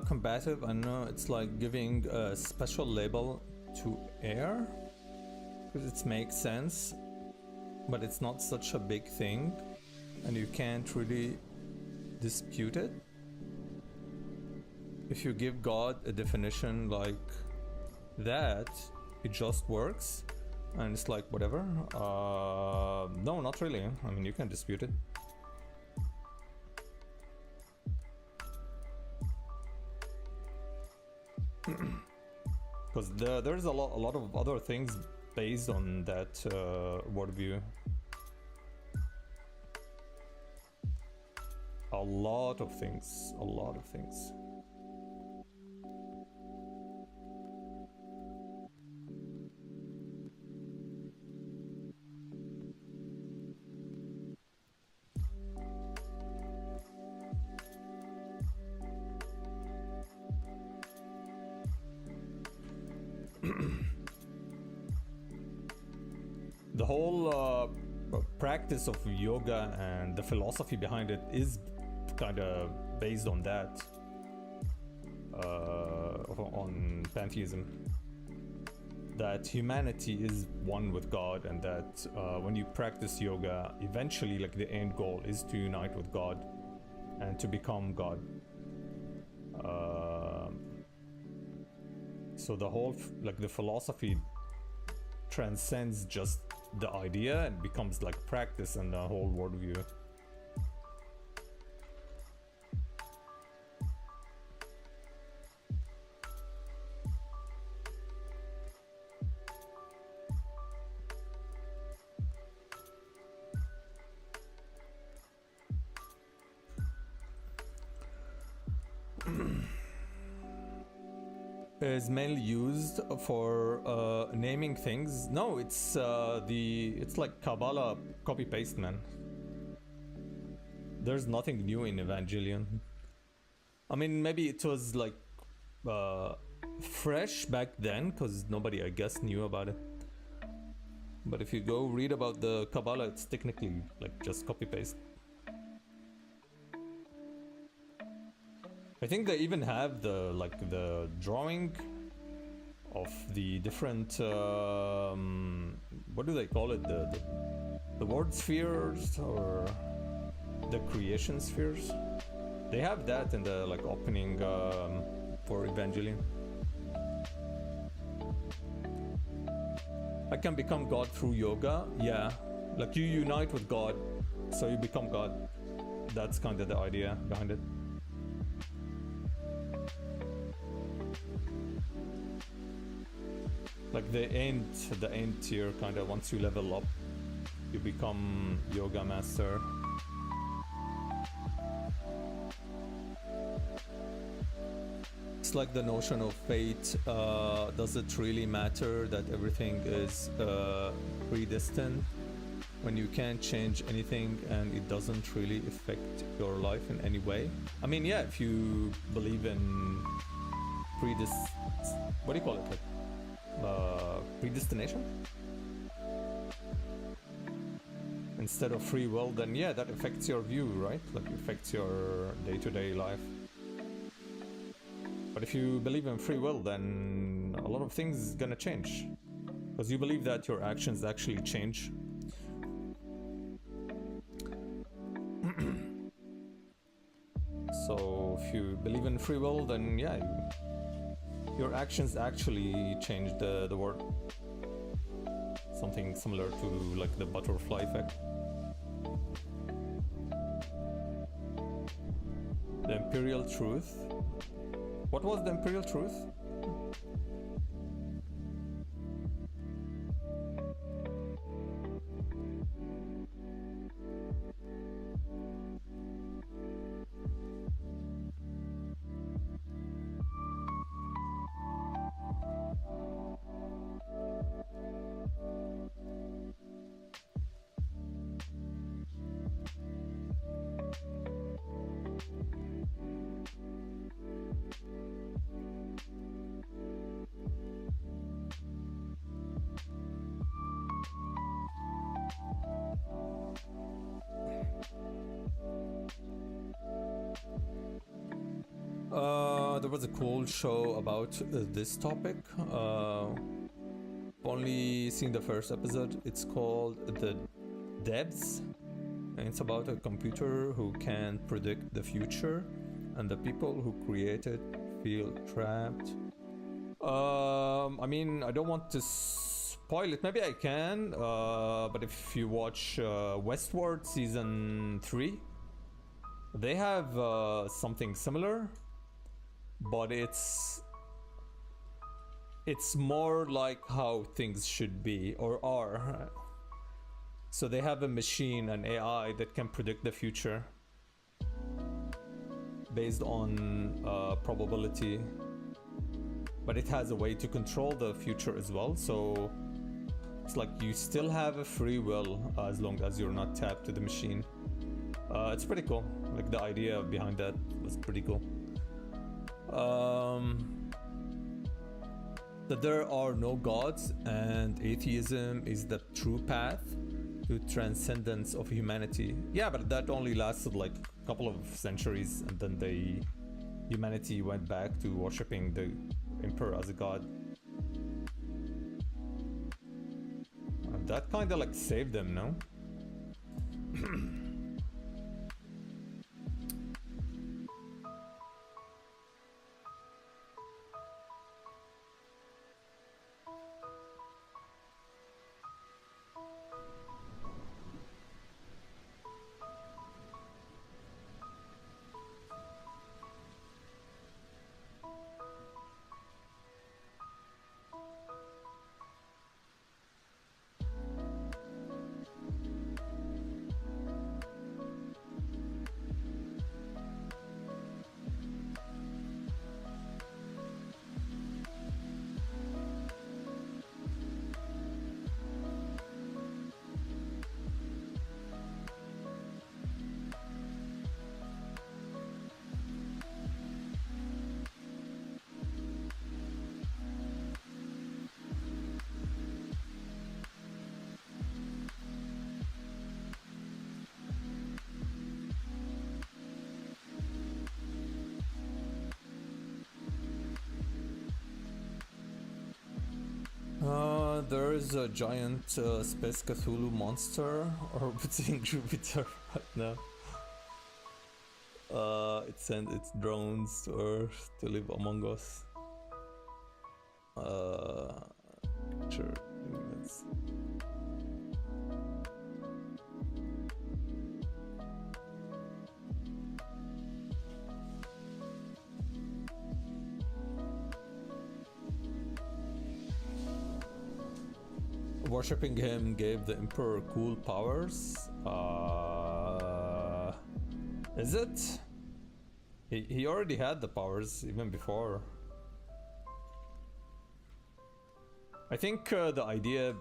Combative, I know it's like giving a special label to air, because it makes sense, but it's not such a big thing, and you can't really dispute it. If you give God a definition like that, it just works, and it's like whatever. No, not really. I mean, you can dispute it. Because there's a lot of other things based on that worldview. A lot of things. The whole practice of yoga and the philosophy behind it is kind of based on that, on pantheism. That humanity is one with God, and that when you practice yoga, eventually, like, the end goal is to unite with God and to become God. So the whole, like, the philosophy transcends just the idea and becomes like practice and the whole worldview. Is mainly used for naming things. No, it's like Kabbalah copy paste, man. There's nothing new in Evangelion. I mean, maybe it was like fresh back then because nobody, I guess, knew about it. But if you go read about the Kabbalah, it's technically like just copy paste. I think they even have the drawing of the different what do they call it, the word spheres or the creation spheres. They have that in the like opening for Evangelion. I can become God through yoga. Yeah, like you unite with God, so you become God. That's kind of the idea behind it. Like the end tier, kind of, once you level up, you become yoga master. it's like the notion of fate. Does it really matter that everything is predestined when you can't change anything and it doesn't really affect your life in any way? I mean, yeah, if you believe in what do you call it? Like, predestination? Instead of free will, then yeah, that affects your view, right? Like, it affects your day-to-day life. But if you believe in free will, then a lot of things gonna change. Because you believe that your actions actually change. So if you believe in free will, then yeah, your actions actually change the world. Something similar to like the butterfly effect. The imperial truth. What was the imperial truth? There was a cool show about this topic. Only seen the first episode. It's called The Devs, and it's about a computer who can predict the future, and the people who create it feel trapped. I mean, I don't want to spoil it. Maybe I can. But if you watch Westworld season 3, they have something similar. But it's more like how things should be or are. So they have a machine, an AI that can predict the future based on probability, but it has a way to control the future as well. So it's like you still have a free will as long as you're not tapped to the machine. It's pretty cool. Like, the idea behind that was pretty cool. That there are no gods and atheism is the true path to transcendence of humanity. Yeah, but that only lasted like a couple of centuries, and then humanity went back to worshipping the emperor as a god. And that kind of like saved them, no? There is a giant Space Cthulhu monster orbiting Jupiter right now. It sent its drones to Earth to live among us. Sure. Worshipping him gave the emperor cool powers. Is it? He already had the powers even before. I think the idea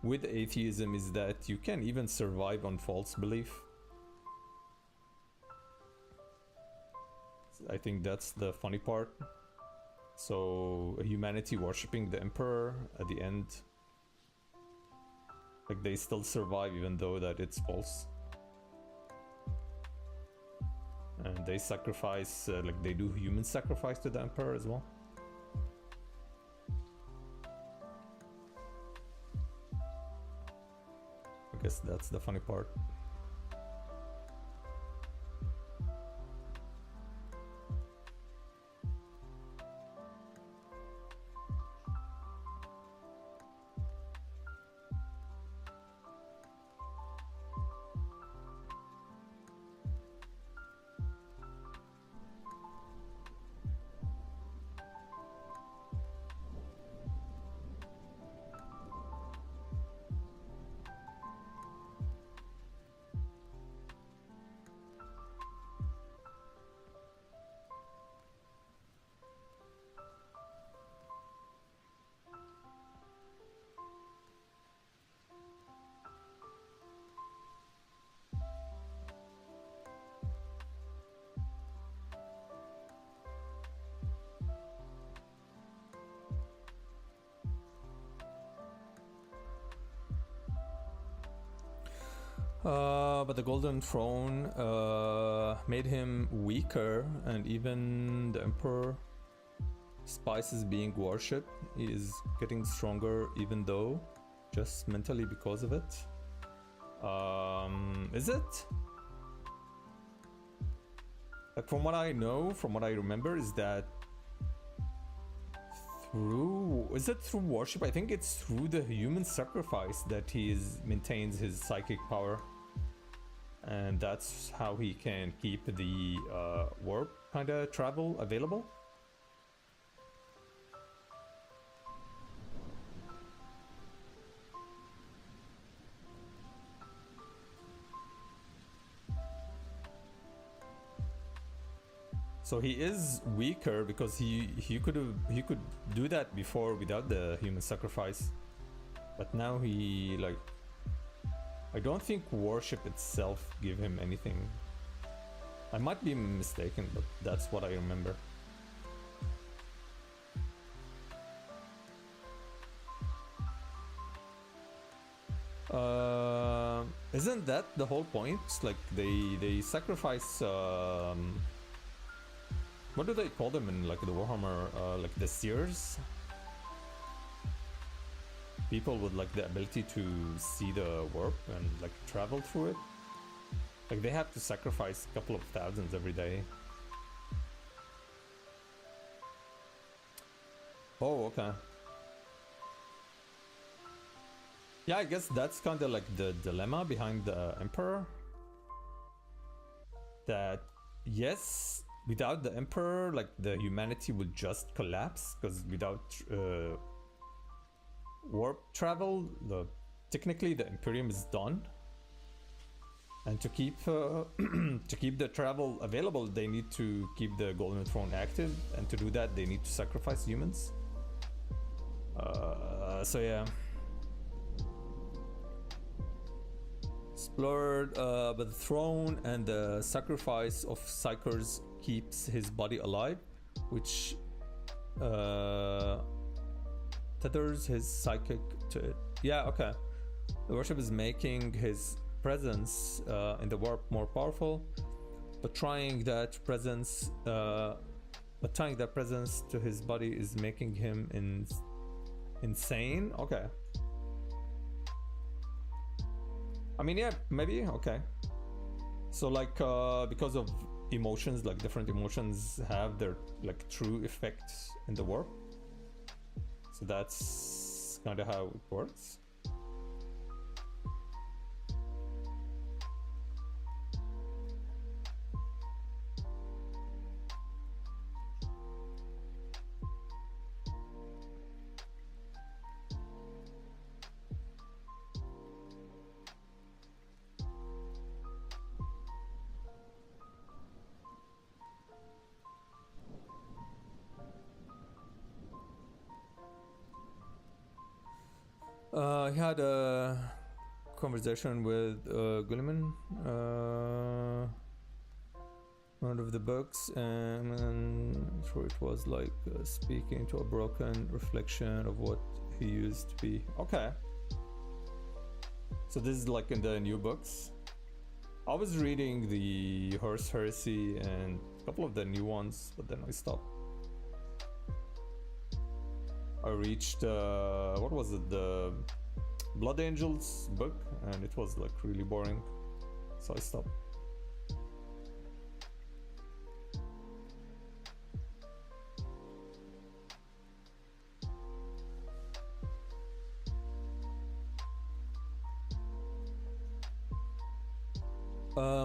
with atheism is that you can even survive on false belief. I think that's the funny part. So humanity worshipping the emperor at the end, like they still survive even though that it's false. And they sacrifice, like they do human sacrifice to the emperor as well. I guess that's the funny part. But the Golden Throne made him weaker, and even the Emperor Spice is being worshipped. He is getting stronger, even though just mentally because of it. Is it? Like from what I know, from what I remember, is that is it through worship? I think it's through the human sacrifice that maintains his psychic power, and that's how he can keep the warp kind of travel available. So he is weaker because he could do that before without the human sacrifice, but now he like, I don't think worship itself give him anything. I might be mistaken, but that's what I remember. Isn't that the whole point? Like they sacrifice. What do they call them in like the Warhammer? Like the seers? People with like the ability to see the warp and like travel through it. Like they have to sacrifice a couple of thousands every day. Oh, okay. Yeah, I guess that's kind of like the dilemma behind the Emperor. That yes, without the Emperor, like the humanity would just collapse, because without warp travel, technically the Imperium is done. And to keep to keep the travel available, they need to keep the Golden Throne active, and to do that, they need to sacrifice humans. So yeah. Explored, but the throne and the sacrifice of Psychers keeps his body alive, which tethers his psychic to it. Yeah, okay. The worship is making his presence in the warp more powerful, but tying that presence to his body is making him insane. Okay. I mean, yeah, maybe, okay. So like, because of emotions, like different emotions have their like true effects in the warp. So that's kind of how it works. I had a conversation with Gulliman, one of the books, and I'm sure it was like speaking to a broken reflection of what he used to be. Okay. So this is like in the new books. I was reading the Horse Heresy and a couple of the new ones, but then I stopped. I reached, what was it, the Blood Angels book, and it was like really boring, so I stopped.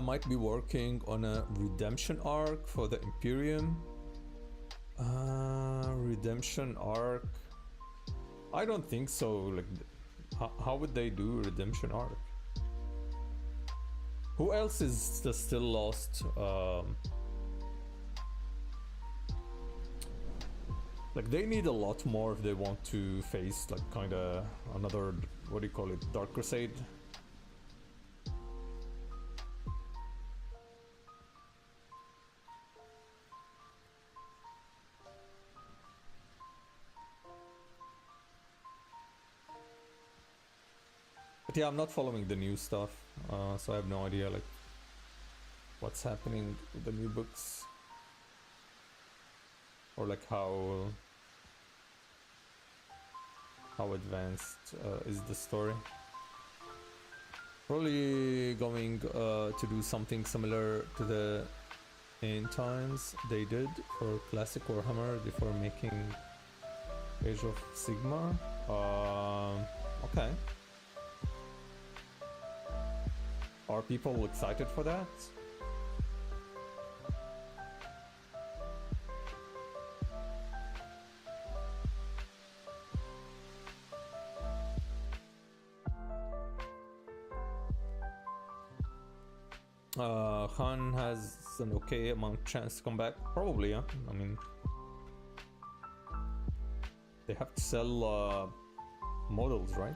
Might be working on a redemption arc for the Imperium. Redemption arc. I don't think so. Like, how would they do redemption arc? Who else is still lost? Like, they need a lot more if they want to face like kind of another, what do you call it, Dark Crusade. But yeah, I'm not following the new stuff, so I have no idea like what's happening with the new books, or like how advanced is the story. Probably going to do something similar to the End Times they did for Classic Warhammer before making Age of Sigmar. Okay. Are people excited for that? Han has an okay amount chance to come back. Probably, yeah. I mean, they have to sell models, right?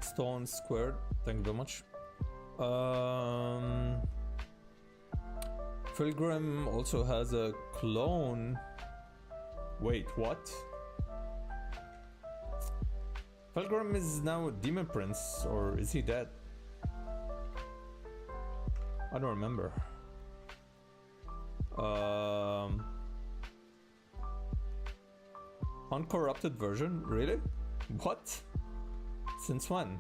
Stone Squared, thank you very much. Fulgrim also has a clone. Wait, what? Fulgrim is now a Demon Prince, or is he dead? I don't remember. Uncorrupted version? Really? What? Since when?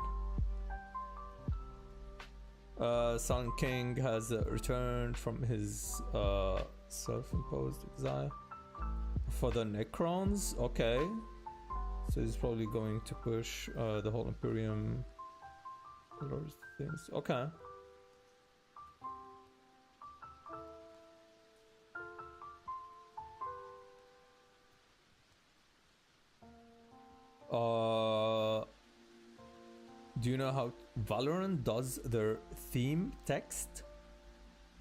Sun King has returned from his self-imposed exile for the Necrons. Okay, so he's probably going to push the whole Imperium things. Okay. Do you know how Valorant does their theme text?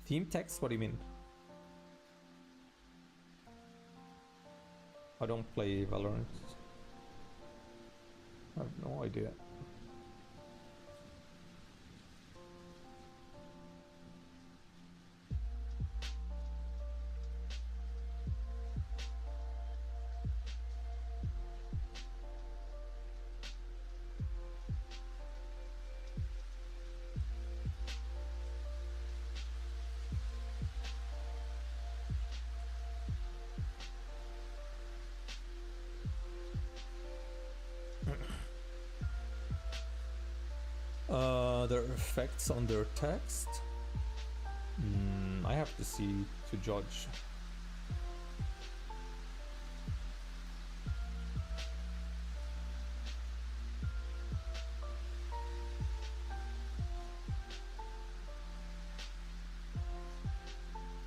Theme text? What do you mean? I don't play Valorant. I have no idea. Their effects on their text? I have to see to judge.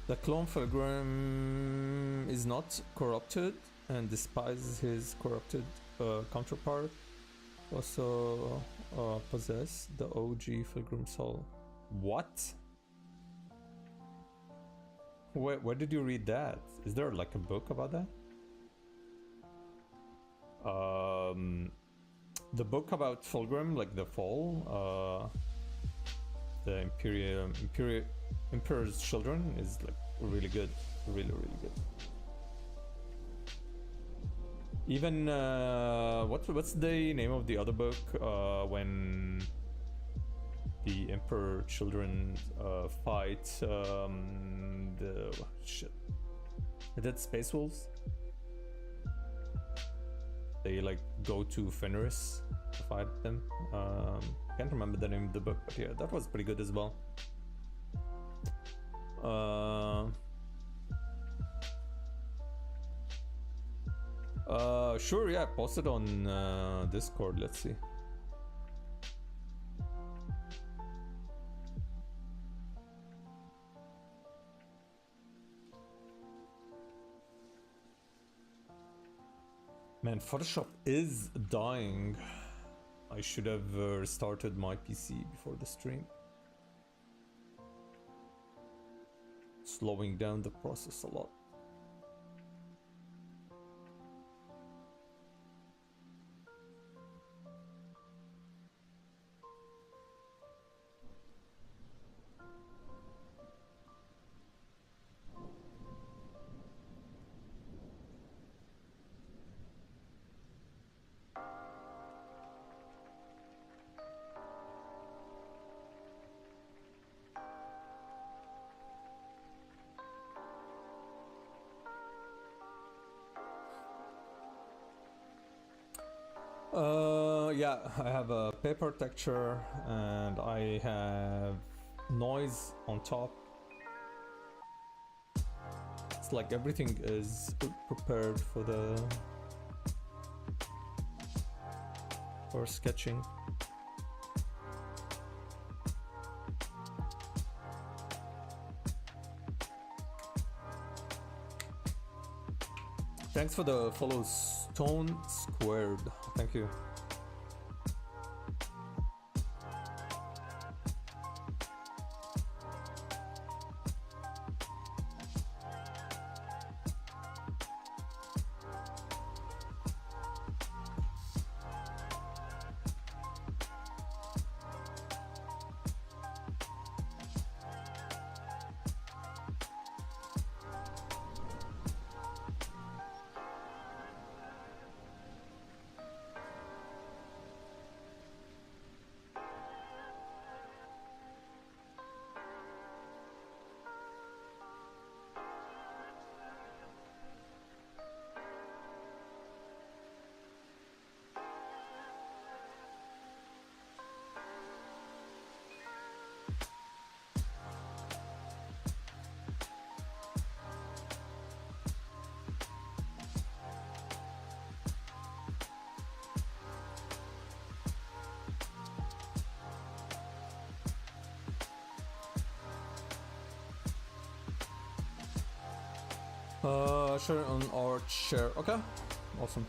The clone Fulgrim is not corrupted and despises his corrupted counterpart. Also possess the OG Fulgrim soul. What? Where did you read that? Is there like a book about that? The book about Fulgrim, like the fall, the Emperor's Children, is like really good, really good. Even what's the name of the other book when the Emperor children fight the shit? Is that Space Wolves? They like go to Fenris to fight them. Can't remember the name of the book, but yeah, that was pretty good as well. Sure, yeah, post it on Discord, let's see. Man, Photoshop is dying. I should have restarted my PC before the stream. Slowing down the process a lot. Yeah, I have a paper texture and I have noise on top. It's like everything is prepared for sketching. Thanks for the follow, Stone Squared. Thank you. Share on our share. Okay, awesome.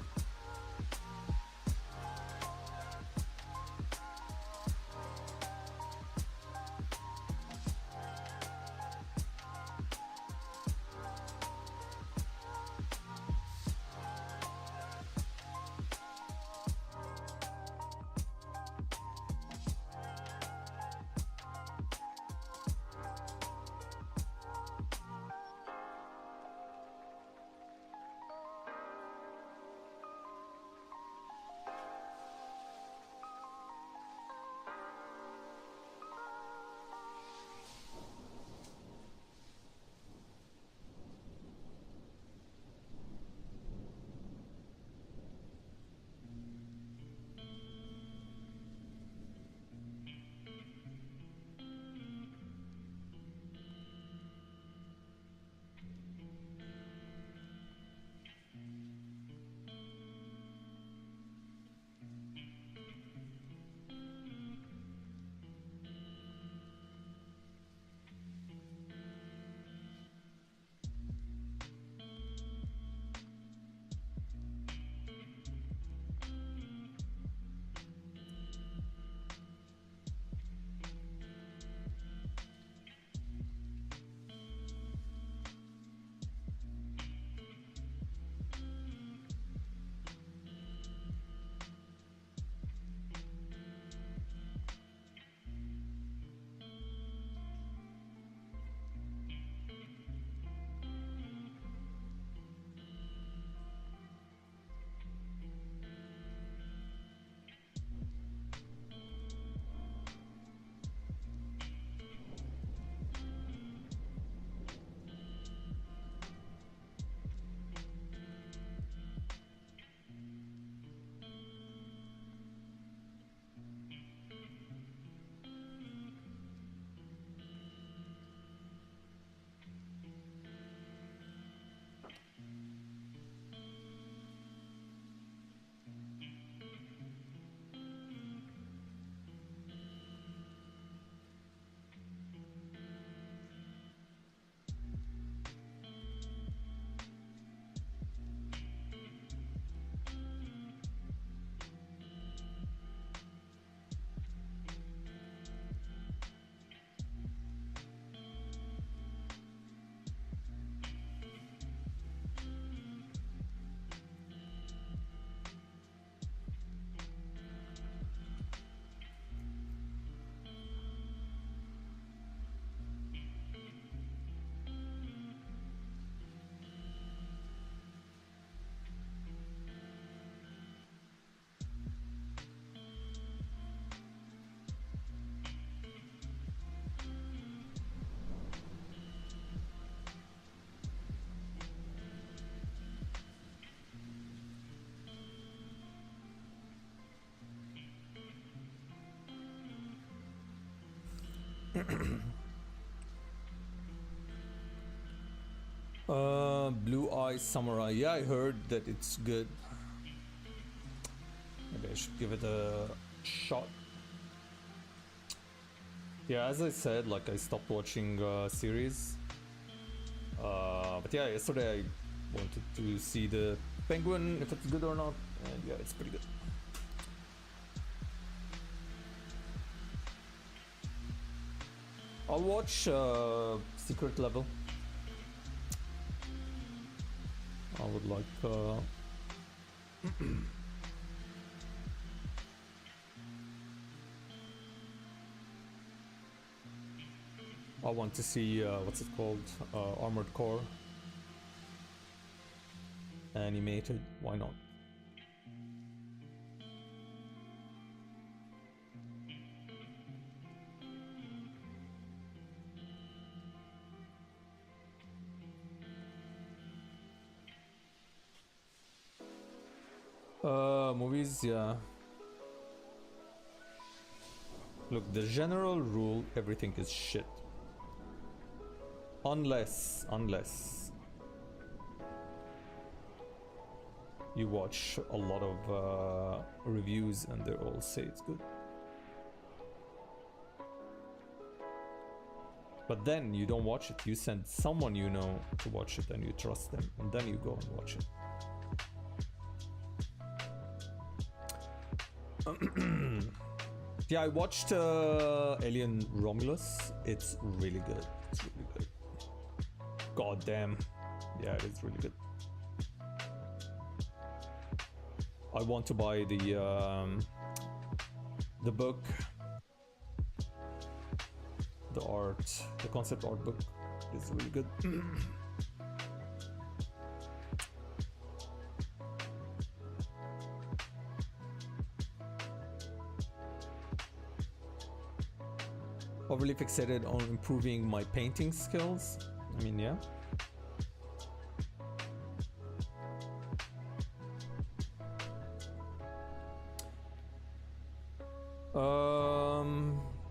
Blue Eye Samurai. Yeah, I heard that it's good. Maybe I should give it a shot. Yeah, as I said, like I stopped watching series. But yeah, yesterday I wanted to see the Penguin, if it's good or not, and yeah, it's pretty good. I'll watch Secret Level. I would like I want to see what's it called, Armored Core animated. Why not? Movies, yeah. Look, the general rule, everything is shit. Unless you watch a lot of reviews and they all say it's good. But then you don't watch it, you send someone you know to watch it and you trust them, and then you go and watch it. Yeah, I watched Alien Romulus. It's really good. It's really good. God damn. Yeah, it is really good. I want to buy the book, the art, the concept art book. It's really good. Overly fixated on improving my painting skills. I mean, yeah.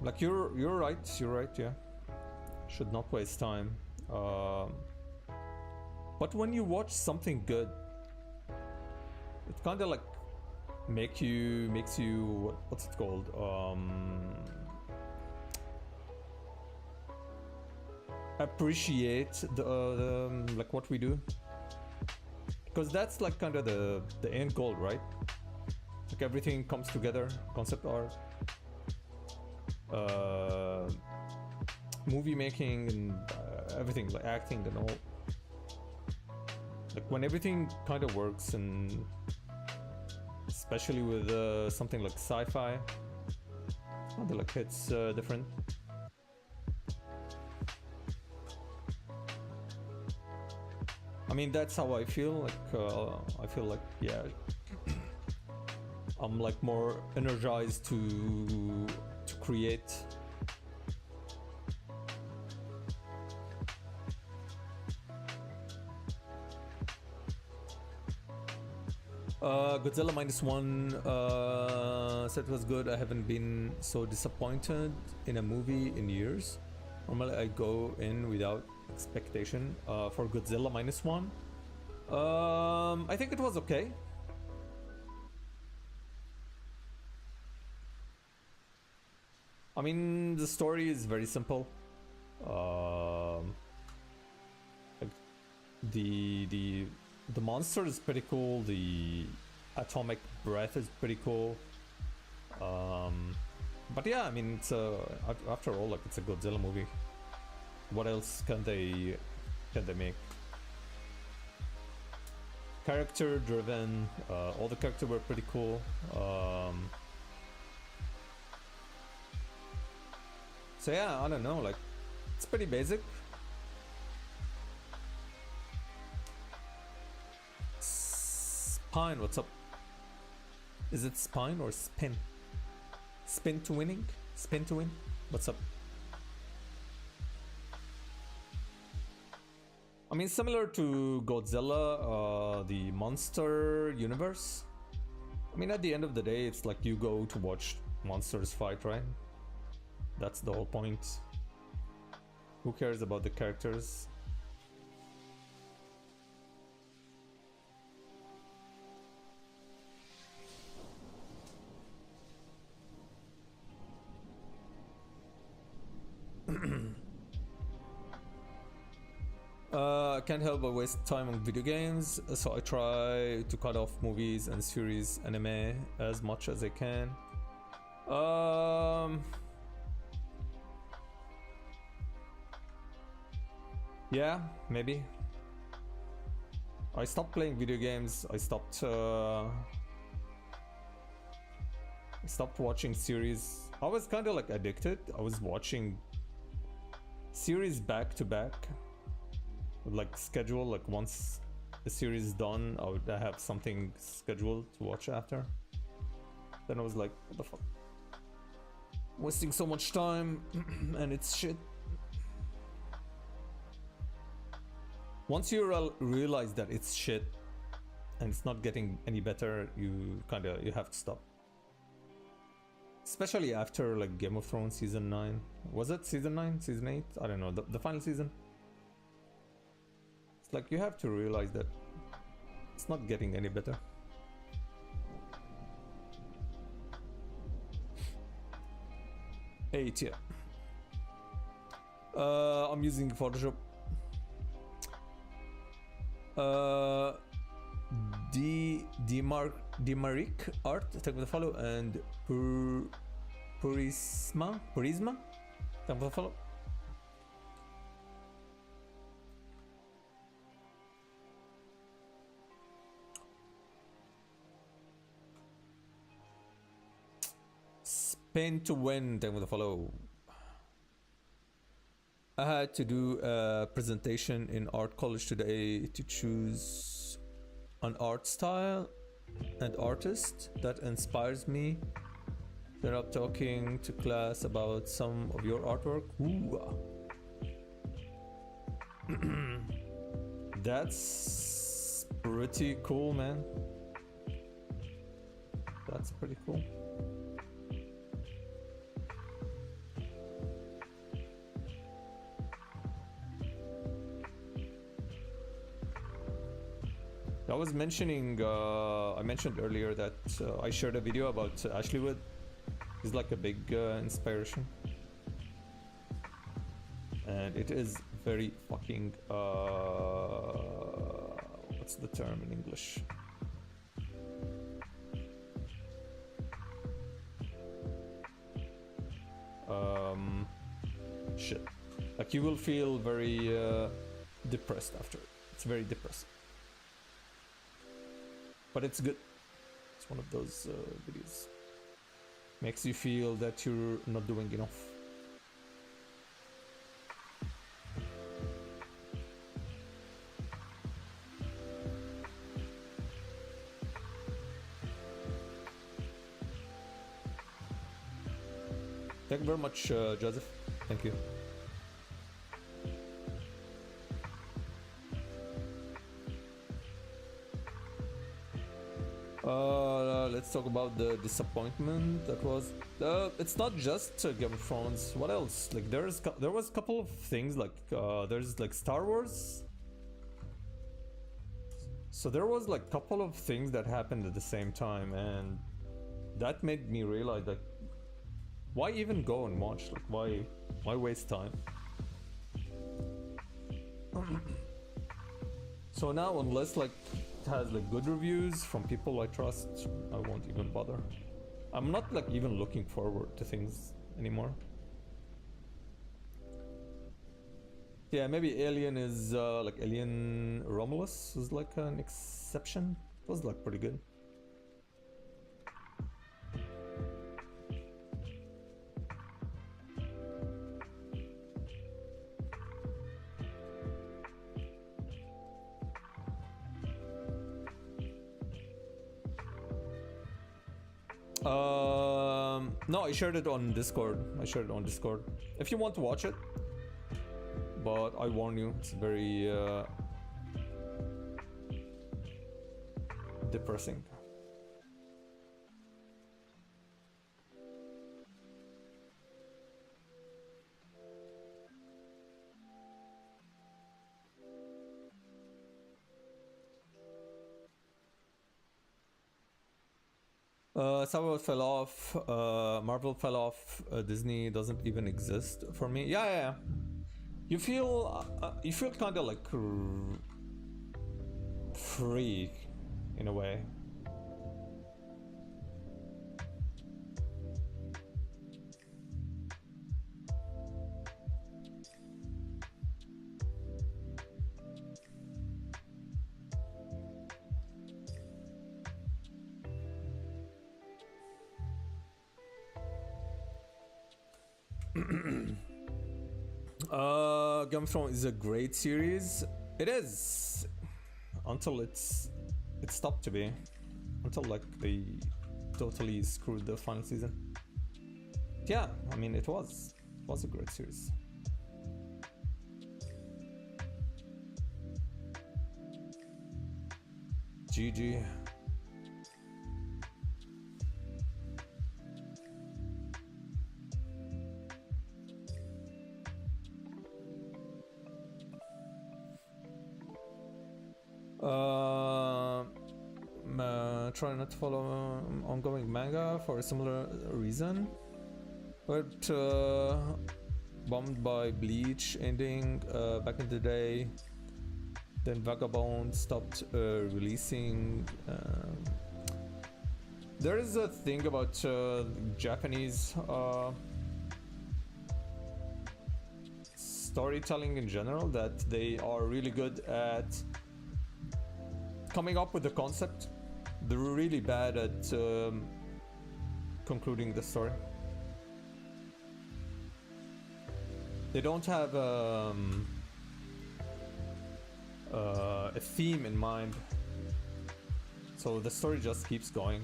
Like you're right, yeah. Should not waste time. But when you watch something good, it kind of like makes you what's it called? Appreciate the like what we do, because that's like kind of the end goal, right? Like everything comes together, concept art, movie making, and everything, like acting and all. Like when everything kind of works, and especially with something like sci-fi, kind of like hits different. I mean, that's how I feel. Like I feel like, yeah, I'm like more energized to create. Godzilla -1 said it was good. I haven't been so disappointed in a movie in years. Normally I go in without expectation. For Godzilla -1, I think it was okay. I mean, the story is very simple. Like the monster is pretty cool. The atomic breath is pretty cool. But yeah, I mean, it's after all, like, it's a Godzilla movie. What else can they make? Character driven. All the characters were pretty cool. So yeah, I don't know, like, it's pretty basic. Spine, what's up? Is it spine or spin? Spin to winning? Spin to win? What's up? I mean, similar to Godzilla, the monster universe. I mean, at the end of the day, it's like you go to watch monsters fight, right? That's the whole point. Who cares about the characters? I can't help but waste time on video games, so I try to cut off movies and series, anime as much as I can. Yeah, maybe. I stopped playing video games. I stopped watching series. I was kind of like addicted. I was watching series back to back. Would like schedule, like once the series is done, I would have something scheduled to watch after. Then I was like, what the fuck? Wasting so much time and it's shit. Once you realize that it's shit and it's not getting any better, you have to stop. Especially after like Game of Thrones season 9. Was it season 9? Season 8? I don't know. The final season? It's like you have to realize that it's not getting any better. Eight, yeah. I'm using Photoshop. Demaric Art, thank you for the follow, and Purisma, thank you for the follow. Spain to win, thank you for the follow. I had to do a presentation in art college today to choose an art style and artist that inspires me. Then I'm talking to class about some of your artwork. Ooh. That's pretty cool, man. That's pretty cool. I was mentioning, I mentioned earlier that I shared a video about Ashley Wood. He's like a big inspiration. And it is very fucking, what's the term in English? Shit. Like you will feel very depressed after it. It's very depressing. But it's good. It's one of those videos. Makes you feel that you're not doing enough. Thank you very much, Joseph. Thank you. Let's talk about the disappointment that was. It's not just Game of Thrones. What else? Like there was a couple of things. Like there's like Star Wars. So there was like a couple of things that happened at the same time, and that made me realize that why even go and watch? Like why waste time? So now, unless like it has like good reviews from people I trust, I won't even bother. I'm not like even looking forward to things anymore. Yeah, maybe Alien is like Alien Romulus is like an exception. It was like pretty good. No, I shared it on Discord. If you want to watch it, but I warn you, it's very depressing. Star Wars fell off. Marvel fell off. Disney doesn't even exist for me. Yeah, yeah. You feel kind of like free, in a way. Game of Thrones is a great series. It is, until it stopped to be, until like they totally screwed the final season. Yeah, I mean it was a great series. GG. Try not to follow ongoing manga for a similar reason, but bummed by Bleach ending back in the day. Then Vagabond stopped releasing. There is a thing about Japanese storytelling in general, that they are really good at coming up with the concept. They're really bad at concluding the story. They don't have a theme in mind, so the story just keeps going.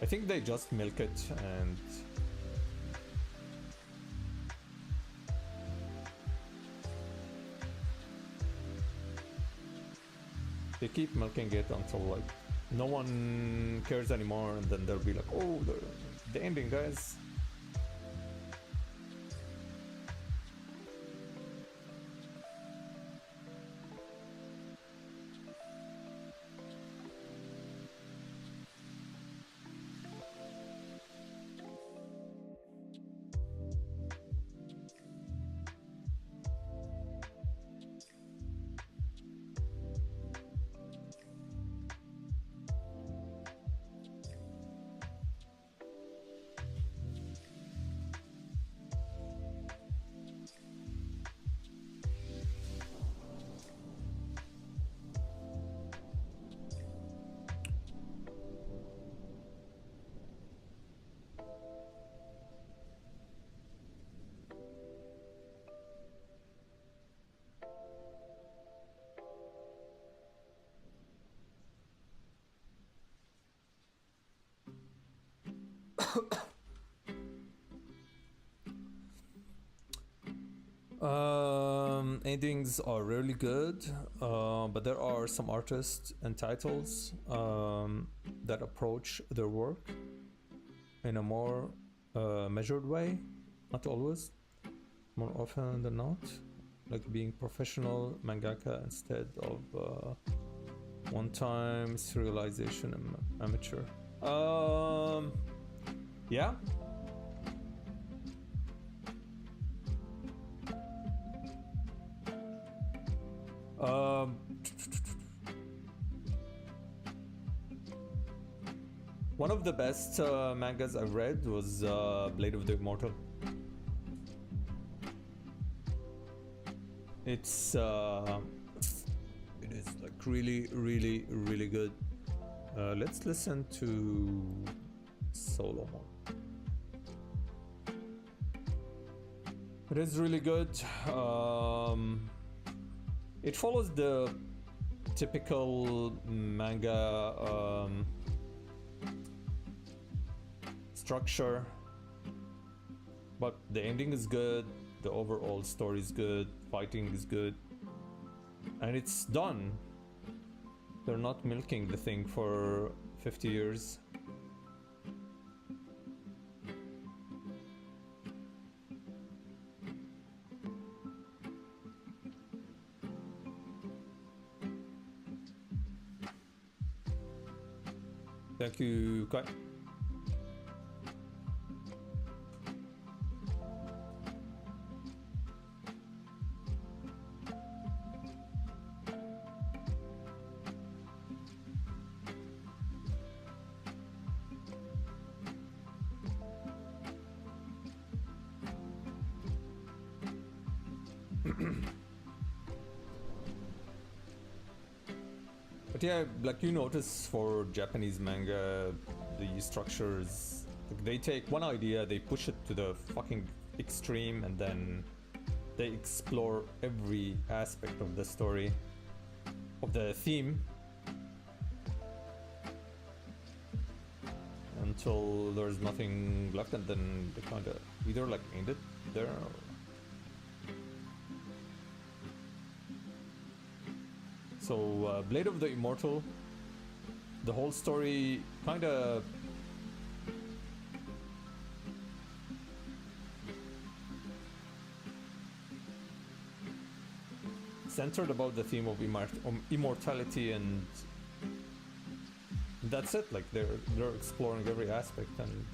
I think they just milk it, and they keep milking it until like no one cares anymore, and then they'll be like, oh, the ending, guys. Endings are really good, but there are some artists and titles that approach their work in a more measured way. Not always, more often than not, like being professional mangaka instead of one-time serialization amateur. Yeah. One of the best mangas I've read was Blade of the Immortal. It is like really, really, really good. Let's listen to Solomon. It is really good. It follows the typical manga structure, but the ending is good, the overall story is good, fighting is good, and it's done. They're not milking the thing for 50 years. Thank you, Kai. But yeah, like you notice for Japanese manga, the structures, like they take one idea, they push it to the fucking extreme, and then they explore every aspect of the story, of the theme, until there's nothing left, and then they kind of either like end it there or... So Blade of the Immortal, the whole story kind of centered about the theme of immortality, and that's it. Like they're exploring every aspect, and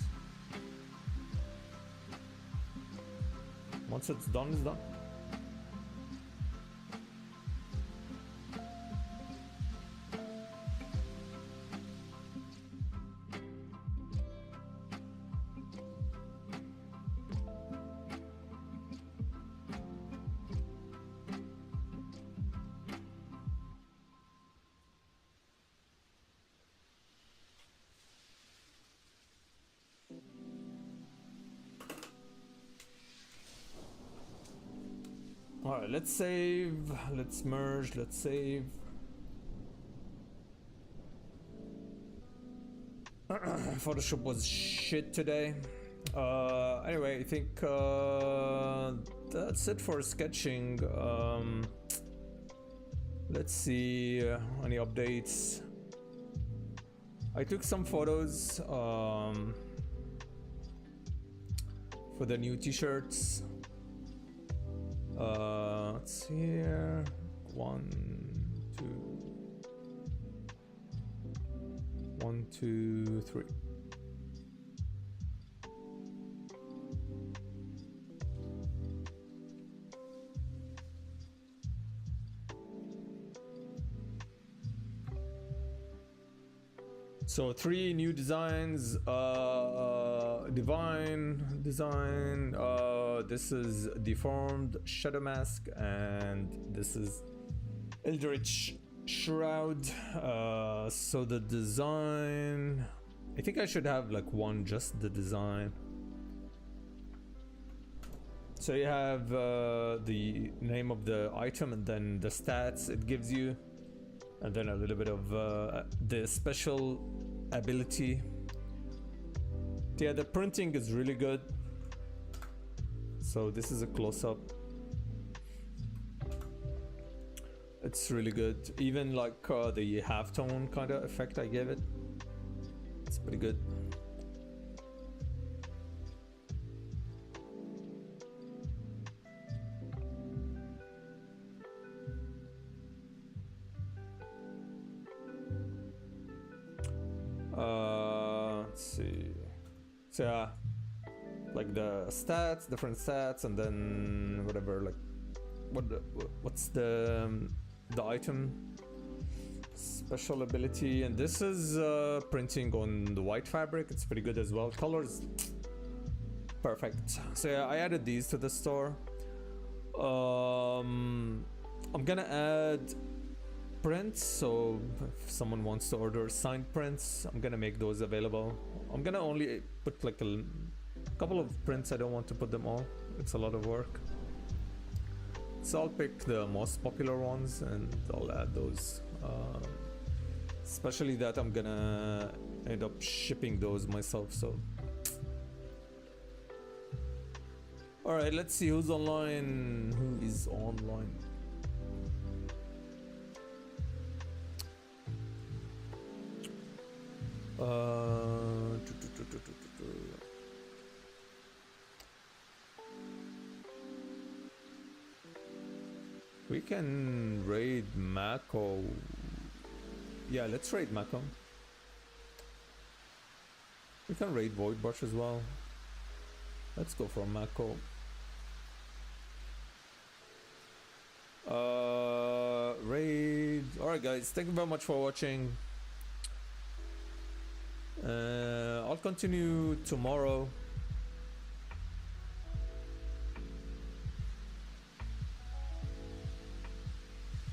once it's done, it's done. Alright, let's save, let's merge, let's save. Photoshop was shit today. Anyway, I think that's it for sketching. Let's see, any updates. I took some photos for the new t-shirts. Let's see here. 1, 2, 3. So 3 new designs. Divine design. This is Deformed Shadow Mask, and this is Eldritch Shroud. So the design, I think I should have like one, just the design. So you have the name of the item, and then the stats it gives you, and then a little bit of the special ability. Yeah, the printing is really good. So this is a close-up. It's really good. Even like the halftone kind of effect I gave it, it's pretty good. Let's see. So yeah, like the stats, different stats, and then whatever, like what's the item special ability. And this is printing on the white fabric. It's pretty good as well. Colors perfect. So yeah, I added these to the store. I'm gonna add prints, so if someone wants to order signed prints, I'm gonna make those available. I'm gonna only put like a couple of prints. I don't want to put them all, it's a lot of work. So I'll pick the most popular ones and I'll add those, especially that I'm gonna end up shipping those myself. So all right, let's see who's online. Who is online? We can raid Mako. Yeah, let's raid Mako. We can raid Voidbrush as well. Let's go for Mako. Raid. Alright guys, thank you very much for watching. I'll continue tomorrow.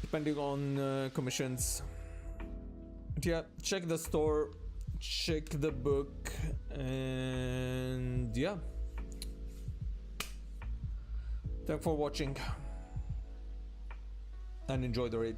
Depending on commissions. yeah, check the store, check the book, and yeah, thanks for watching and enjoy the read.